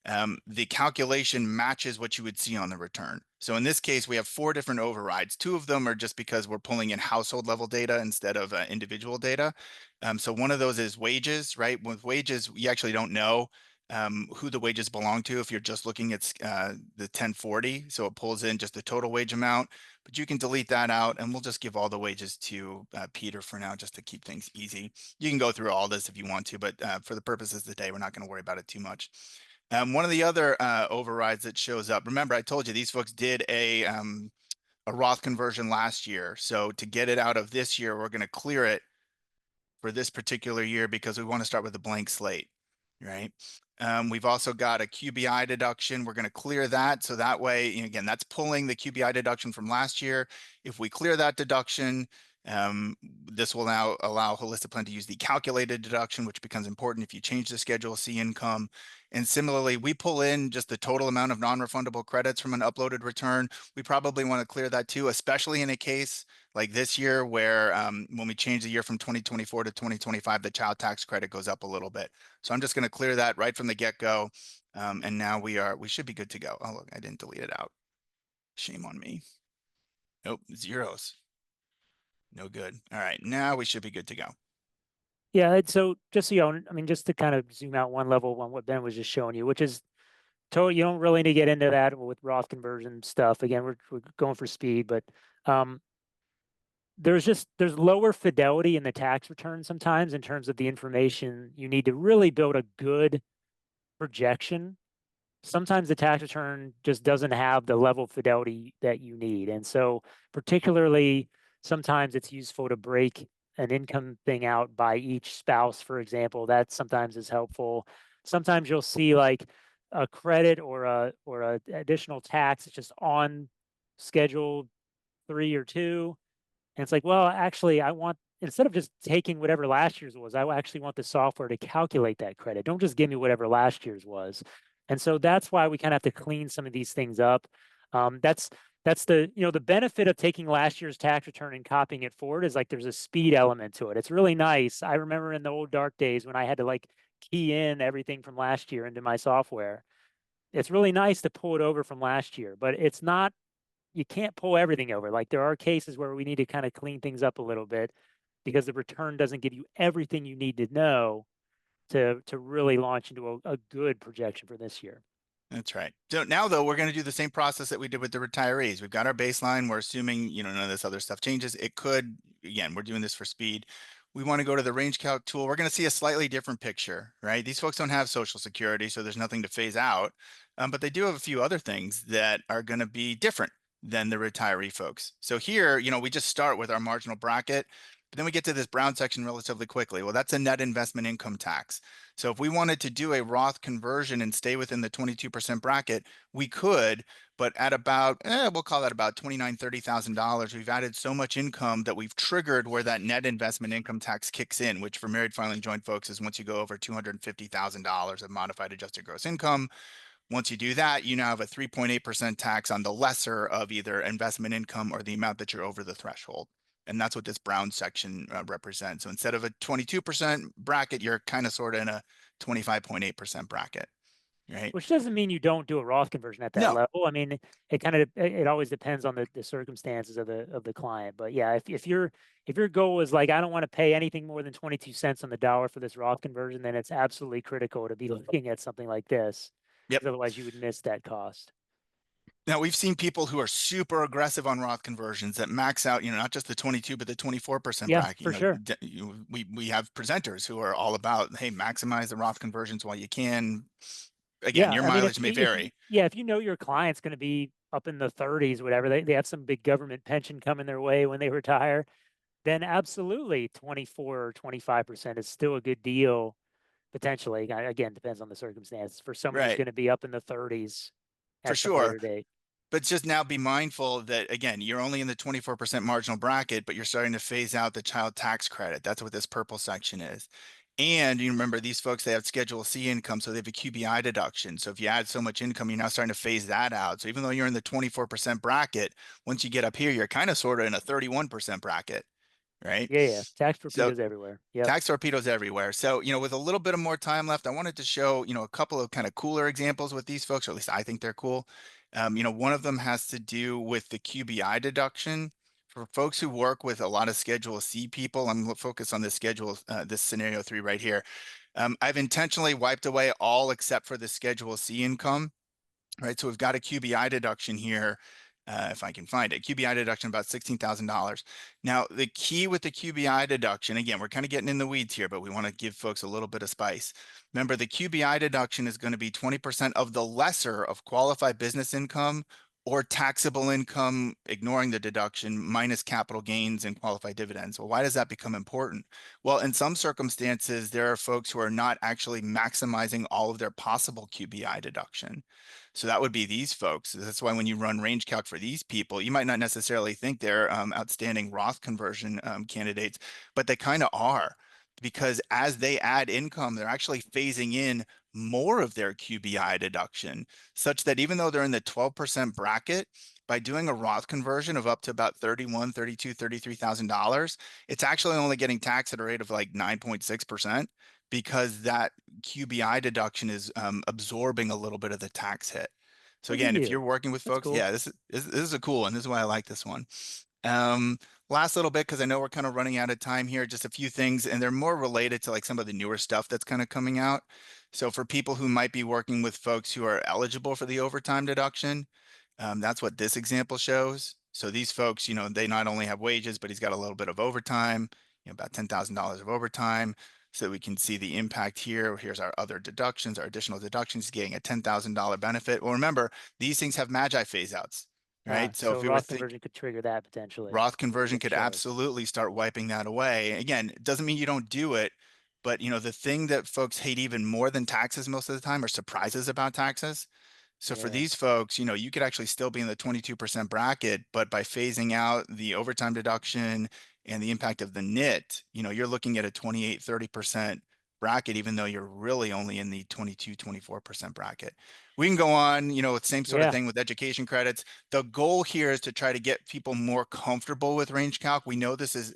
the calculation matches what you would see on the return. So in this case, we have four different overrides. Two of them are just because we're pulling in household level data instead of individual data. So one of those is wages, right? With wages, we actually don't know who the wages belong to if you're just looking at the 1040. So it pulls in just the total wage amount, but you can delete that out, and we'll just give all the wages to Peter for now, just to keep things easy. You can go through all this if you want to, but for the purposes of the day, we're not going to worry about it too much. One of the other overrides that shows up, remember I told you these folks did a Roth conversion last year. So to get it out of this year, we're going to clear it for this particular year because we want to start with a blank slate, right? We've also got a QBI deduction. We're going to clear that. So that way, you know, again, that's pulling the QBI deduction from last year. If we clear that deduction, this will now allow Holistic Plan to use the calculated deduction, which becomes important if you change the Schedule C income. And similarly, we pull in just the total amount of non-refundable credits from an uploaded return. We probably want to clear that too, especially in a case like this year where when we change the year from 2024 to 2025, the child tax credit goes up a little bit. So I'm just going to clear that right from the get-go. And now we should be good to go. Oh, look, I didn't delete it out. Shame on me. Nope, zeros. No good. All right, now we should be good to go. Yeah, so just so you know, I mean, just to kind of zoom out one level on what Ben was just showing you, which is totally, you don't really need to get into that with Roth conversion stuff. Again, we're going for speed, but um, there's lower fidelity in the tax return sometimes in terms of the information you need to really build a good projection. Sometimes the tax return just doesn't have the level of fidelity that you need. And so particularly sometimes it's useful to break an income thing out by each spouse, for example. That sometimes is helpful. Sometimes you'll see like a credit or a additional tax. It's just on schedule 3 or 2. And it's like, well, actually, I want, instead of just taking whatever last year's was, I actually want the software to calculate that credit. Don't just give me whatever last year's was. And so that's why we kind of have to clean some of these things up. That's the, you know, the benefit of taking last year's tax return and copying it forward is like there's a speed element to it. It's really nice. I remember in the old dark days when I had to like key in everything from last year into my software. It's really nice to pull it over from last year, but it's not, you can't pull everything over. Like there are cases where we need to kind of clean things up a little bit because the return doesn't give you everything you need to know to really launch into a good projection for this year. That's right. So now though, we're going to do the same process that we did with the retirees. We've got our baseline. We're assuming, you know, none of this other stuff changes. It could, again, we're doing this for speed. We want to go to the range calc tool. We're going to see a slightly different picture, right? These folks don't have Social Security, so there's nothing to phase out. But they do have a few other things that are going to be different than the retiree folks. So here, you know, we just start with our marginal bracket, but then we get to this brown section relatively quickly. Well, that's a net investment income tax. So if we wanted to do a Roth conversion and stay within the 22% bracket, we could, but at about, we'll call that about $29,000, $30,000, we've added so much income that we've triggered where that net investment income tax kicks in, which for married filing joint folks is once you go over $250,000 of modified adjusted gross income. Once you do that, you now have a 3.8% tax on the lesser of either investment income or the amount that you're over the threshold. And that's what this brown section represents. So instead of a 22% bracket, you're kind of sort of in a 25.8% bracket, right? Which doesn't mean you don't do a Roth conversion at that No, level. I mean, it kind of it always depends on the circumstances of the client. But yeah, if your goal is like I don't want to pay anything more than 22 cents on the dollar for this Roth conversion, then it's absolutely critical to be looking at something like this, yep. because otherwise you would miss that cost. Now we've seen people who are super aggressive on Roth conversions that max out, you know, not just the 22, but the 24% Yeah, bracket. for sure. We have presenters who are all about, hey, maximize the Roth conversions while you can. Again, Yeah, your I mean, mileage may vary. if you know your client's going to be up in the 30s, whatever, they have some big government pension coming their way when they retire, then absolutely 24 or 25% is still a good deal potentially. Again, depends on the circumstances for someone who's Right, going to be up in the 30s for at some sure. later date. But just now be mindful that, again, you're only in the 24% marginal bracket, but you're starting to phase out the child tax credit. That's what this purple section is. And you remember these folks, they have Schedule C income, so they have a QBI deduction. So if you add so much income, you're now starting to phase that out. So even though you're in the 24% bracket, once you get up here, you're kind of sort of in a 31% bracket, right? Yeah, yeah. Tax So torpedoes everywhere. Yep. tax torpedoes everywhere. So, you know, with a little bit of more time left, I wanted to show, you know, a couple of kind of cooler examples with these folks, or at least I think they're cool. You know, one of them has to do with the QBI deduction for folks who work with a lot of Schedule C people, I'm focused on this this scenario 3 right here. I've intentionally wiped away all except for the Schedule C income. Right, so we've got a QBI deduction here, if I can find it. QBI deduction about $16,000. Now, the key with the QBI deduction, again, we're kind of getting in the weeds here, but we want to give folks a little bit of spice. Remember, the QBI deduction is going to be 20% of the lesser of qualified business income or taxable income, ignoring the deduction, minus capital gains and qualified dividends. Well, why does that become important? Well, in some circumstances, there are folks who are not actually maximizing all of their possible QBI deduction. So that would be these folks. That's why when you run range calc for these people, you might not necessarily think they're outstanding Roth conversion candidates, but they kind of are, because as they add income, they're actually phasing in more of their QBI deduction, such that even though they're in the 12% bracket, by doing a Roth conversion of up to about $31, $32, $33,000, it's actually only getting taxed at a rate of like 9.6%, because that QBI deduction is absorbing a little bit of the tax hit. So Look at again, if you're you. working with That's folks, cool. yeah, this is a cool one. This is why I like this one. Um, Last little bit, because I know we're kind of running out of time here, just a few things, and they're more related to like some of the newer stuff that's kind of coming out. So for people who might be working with folks who are eligible for the overtime deduction, that's what this example shows. So these folks, they not only have wages, but he's got a little bit of overtime, about $10,000 of overtime. So we can see the impact here. Here's our other deductions, our additional deductions, getting a $10,000 benefit. Well, remember, these things have Magi phase outs, right? So So if we were Roth conversion could trigger that potentially. Roth If conversion it could shows. absolutely start wiping that away. Again, it doesn't mean you don't do it, but the thing that folks hate even more than taxes most of the time are surprises about taxes. So for Yeah. these folks, you could actually still be in the 22% bracket, but by phasing out the overtime deduction and the impact of the NIT, you're looking at a 28, 30% bracket, even though you're really only in the 22, 24% bracket. We can go on, with same sort of Yeah. thing with education credits. The goal here is to try to get people more comfortable with range calc. We know this is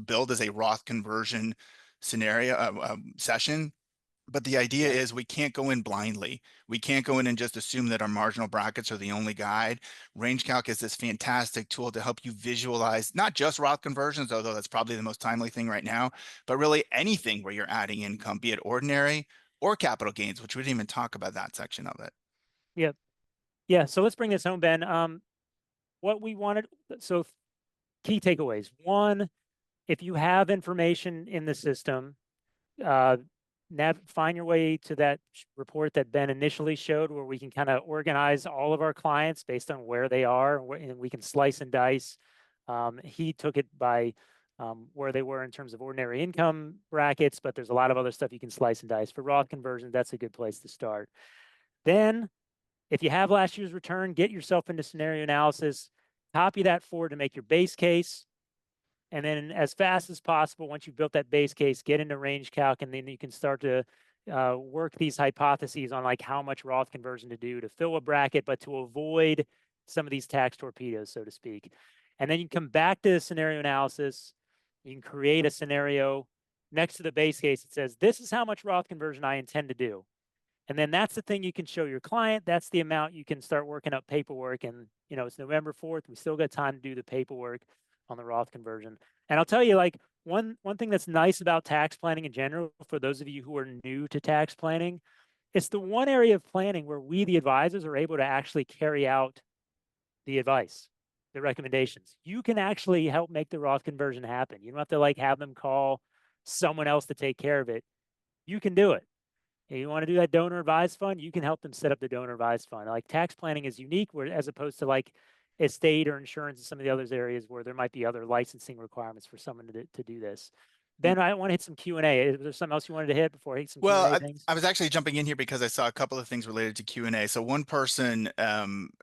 billed as a Roth conversion scenario session. But the idea Yep. is we can't go in blindly. We can't go in and just assume that our marginal brackets are the only guide. Range Calc is this fantastic tool to help you visualize not just Roth conversions, although that's probably the most timely thing right now, but really anything where you're adding income, be it ordinary or capital gains, which we didn't even talk about that section of it. Yep. Yeah. So let's bring this home, Ben. What we wanted. So key takeaways. One, if you have information in the system, uh, find your way to that report that Ben initially showed, where we can kind of organize all of our clients based on where they are, and we can slice and dice. He took it by where they were in terms of ordinary income brackets, but there's a lot of other stuff you can slice and dice. For Roth conversion, that's a good place to start. Then, if you have last year's return, get yourself into scenario analysis, copy that forward to make your base case. And then as fast as possible, once you've built that base case, get into range calc, and then you can start to work these hypotheses on like how much Roth conversion to do to fill a bracket, but to avoid some of these tax torpedoes, so to speak. And then you come back to scenario analysis. You can create a scenario next to the base case that says, this is how much Roth conversion I intend to do. And then that's the thing you can show your client. That's the amount you can start working up paperwork. And, it's November 4th. We still got time to do the paperwork on the Roth conversion. And I'll tell you, like, one thing that's nice about tax planning in general, for those of you who are new to tax planning, it's the one area of planning where we, the advisors, are able to actually carry out the advice, the recommendations. You can actually help make the Roth conversion happen. You don't have to like have them call someone else to take care of it. You can do it. If you want to do that donor advised fund, you can help them set up the donor advised fund. Like, tax planning is unique, where as opposed to like estate or insurance and some of the other areas where there might be other licensing requirements for someone to do this. Ben, I want to hit some Q&A. Is there something else you wanted to hit before I hit some Well, Q&A things? I was actually jumping in here because I saw a couple of things related to Q&A. So one person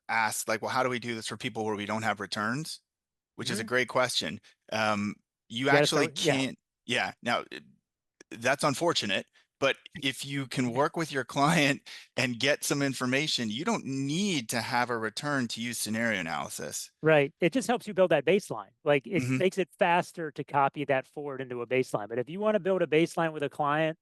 asked, like, well, how do we do this for people where we don't have returns? Which is a great question. You You got to actually start, yeah. can't, yeah. Now, that's unfortunate, but if you can work with your client and get some information, you don't need to have a return to use scenario analysis. Right. It just helps you build that baseline. Like, it Mhm. makes it faster to copy that forward into a baseline. But if you want to build a baseline with a client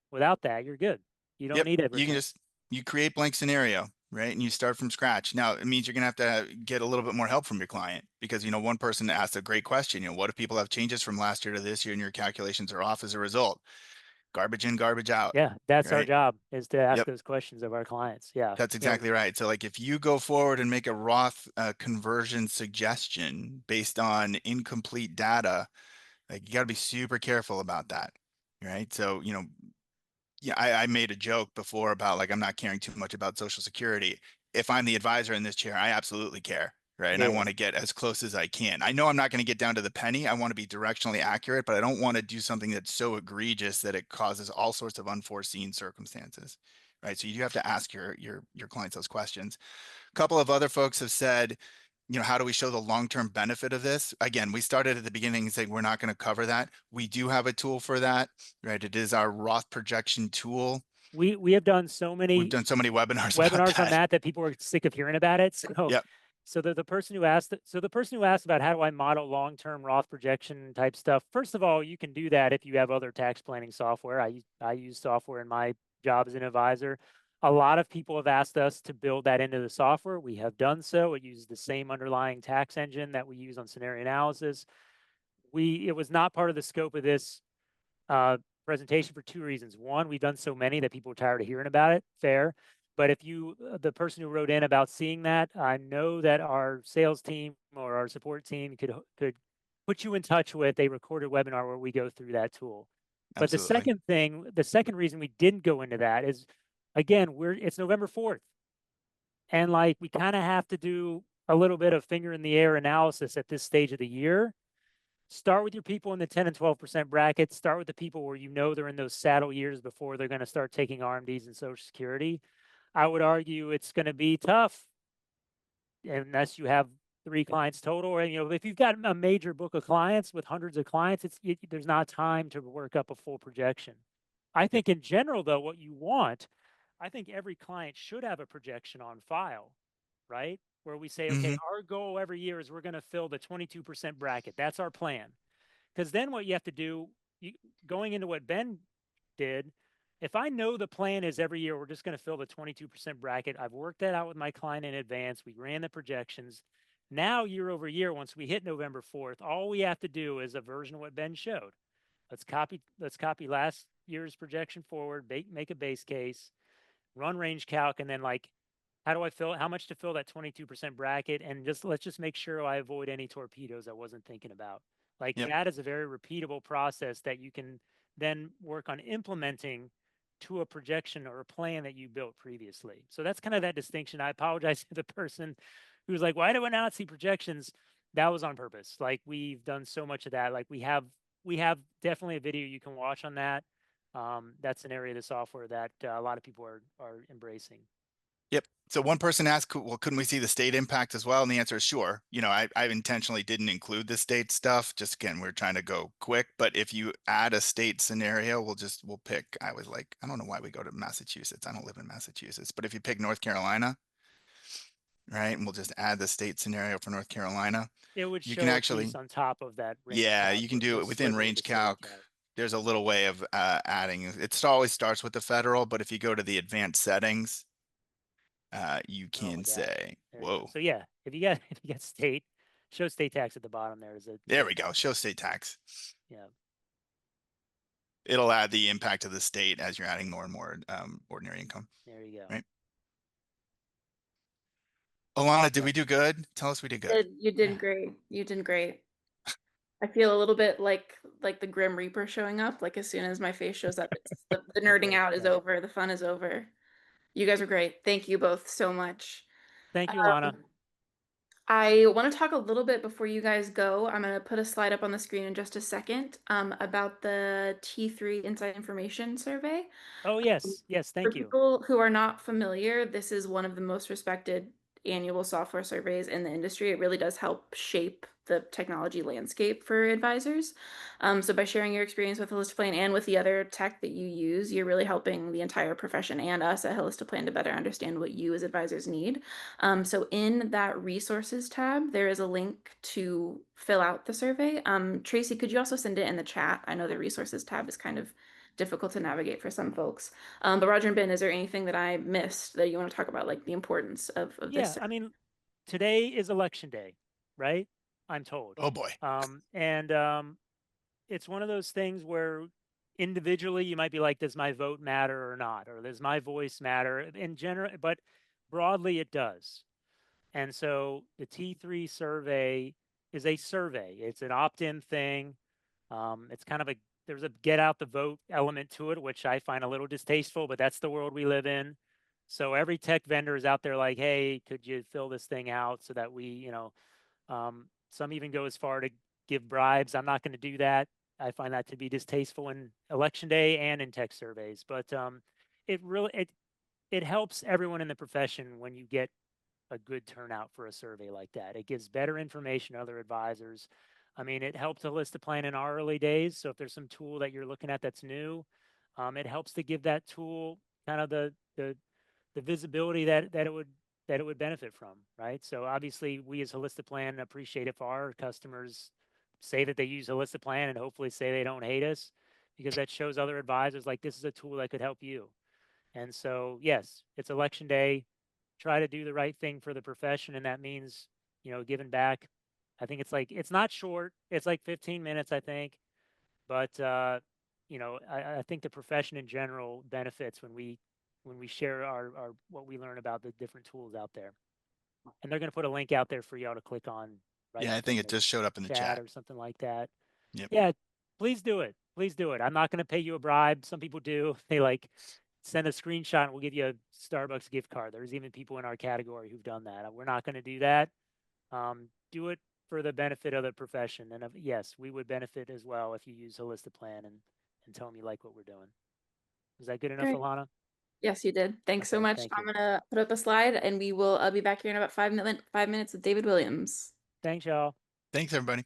without that, you're good. You don't Yep, need a you can return. you create blank scenario. right? And you start from scratch. Now, it means you're going to have to get a little bit more help from your client because, one person asked a great question. What if people have changes from last year to this year and your calculations are off as a result? Garbage in, garbage out, Yeah, that's our right? job, is to ask Yep. those questions of our clients. Yeah. That's You know, exactly right. So like if you go forward and make a Roth conversion suggestion based on incomplete data, like you got to be super careful about that, right? So, yeah, I made a joke before about like I'm not caring too much about Social Security. If I'm the advisor in this chair, I absolutely care, right? And I yeah. want to get as close as I can. I know I'm not going to get down to the penny. I want to be directionally accurate, but I don't want to do something that's so egregious that it causes all sorts of unforeseen circumstances, right? So you have to ask your clients those questions. A couple of other folks have said, how do we show the long-term benefit of this? Again, we started at the beginning saying we're not going to cover that. We do have a tool for that, right? It is our Roth projection tool. We have done so We've many done so many webinars about webinars on that. that people are sick of hearing about it. Yep, So the person who asked, about how do I model long-term Roth projection type stuff. First of all, you can do that if you have other tax planning software. I use software in my job as an advisor. A lot of people have asked us to build that into the software. We have done so. It uses the same underlying tax engine that we use on scenario analysis. It was not part of the scope of this uh, presentation for two reasons. One, we've done so many that people are tired of hearing about it. Fair. But if the person who wrote in about seeing that, I know that our sales team or our support team could put you in touch with a recorded webinar where we go through that tool. But absolutely. the second reason we didn't go into that is, again, it's November 4th. And like, we kind of have to do a little bit of finger in the air analysis at this stage of the year. Start with your people in the 10 and 12% bracket. Start with the people where they're in those saddle years before they're going to start taking RMDs and Social Security. I would argue it's going to be tough unless you have 3 clients total. And if you've got a major book of clients with hundreds of clients, there's not time to work up a full projection. I Yep. think in general, though, I think every client should have a projection on file, right? Where we say, okay, Hmm. our goal every year is we're going to fill the 22% bracket. That's our plan. Because then what you have to do, going into what Ben did, if I know the plan is every year we're just going to fill the 22% bracket, I've worked that out with my client in advance. We ran the projections. Now, year over year, once we hit November 4th, all we have to do is a version of what Ben showed. Let's copy last year's projection forward, make a base case, run range calc, and then like, how much to fill that 22% bracket, and let's just make sure I avoid any torpedoes I wasn't thinking about. Like, Yep. that is a very repeatable process that you can then work on implementing to a projection or a plan that you built previously. So that's kind of that distinction. I apologize to the person who's like, why do I not see projections? That was on purpose. Like, we've done so much of that. Like, we have definitely a video you can watch on that. That's an area of the software that a lot of people are embracing. Yep. So one person asked, well, couldn't we see the state impact as well? And the answer is sure. I intentionally didn't include the state stuff. Just again, we're trying to go quick. But if you add a state scenario, we'll pick. I was like, I don't know why we go to Massachusetts. I don't live in Massachusetts. But if you pick North Carolina, right, and we'll just add the state scenario for North Carolina, It would you can show a piece actually, on top of that range yeah, calc you can with do a it within sliver of range the state calc. impact. There's a little way of adding. It always starts with the federal, but if you go to the advanced settings, you Oh my can God. say, There you go. whoa, So yeah, if you got if you got state, show state tax at the bottom there is there we go. Show state tax. yeah. It'll add the impact of the state as you're adding more and more ordinary income, There you go. right? Alana, did Yeah. we do good? Tell us we did good. You did great. You did great. I feel a little bit like the Grim Reaper showing up. Like as soon as my face shows up, it's the nerding out is Yeah. over, the fun is over. You guys are great. Thank you both so much. Thank you, Lana. I want to talk a little bit before you guys go. I'm going to put a slide up on the screen in just a second about the T3 Inside Information Survey. Oh yes, yes, For thank you. people who are not familiar, this is one of the most respected annual software surveys in the industry. It really does help shape the technology landscape for advisors. So by sharing your experience with Plan and with the other tech that you use, you're really helping the entire profession and us at Plan to better understand what you as advisors need. So in that resources tab, there is a link to fill out the survey. Tracy, could you also send it in the chat? I know the resources tab is kind of difficult to navigate for some folks. But Roger and Ben, is there anything that I missed that you want to talk about, like the importance of Yeah, this? I mean, today is election day, right? I'm told. Oh boy. And it's one of those things where individually you might be like, does my vote matter or not? Or does my voice matter? In general, but broadly it does. And so the T3 survey is a survey. It's an opt-in thing. It's kind of there's a get out the vote element to it, which I find a little distasteful, but that's the world we live in. So every tech vendor is out there like, hey, could you fill this thing out so that we, some even go as far to give bribes. I'm not going to do that. I find that to be distasteful in election day and in tech surveys. But it helps everyone in the profession when you get a good turnout for a survey like that. It gives better information to other advisors. I mean, it helped Holistic Plan in our early days. So if there's some tool that you're looking at that's new, it helps to give that tool kind of the visibility that it would benefit from, right? So obviously, we as Holistic Plan appreciate if our customers say that they use Holistic Plan and hopefully say they don't hate us, because that shows other advisors like this is a tool that could help you. And so, yes, it's election day. Try to do the right thing for the profession, and that means, giving back. I think it's not short. It's like 15 minutes, I think. But I think the profession in general benefits when we share our what we learn about the different tools out there. And they're going to put a link out there for y'all to click on right Yeah, I think in it the just showed up in the chat chat. or something like that. Yep. Yeah, please do it. Please do it. I'm not going to pay you a bribe. Some people do. They like send a screenshot and we'll give you a Starbucks gift card. There's even people in our category who've done that. We're not going to do that. Do it for the benefit of the profession. And yes, we would benefit as well if you use Holistic Plan and tell them you like what we're doing. Is that good enough, Great. Alana? Yes, you did. Thanks so Okay, much. thank I'm you. gonna put up a slide and we will be back here in about 5 minutes with David Williams. Thanks, y'all. Thanks, everybody.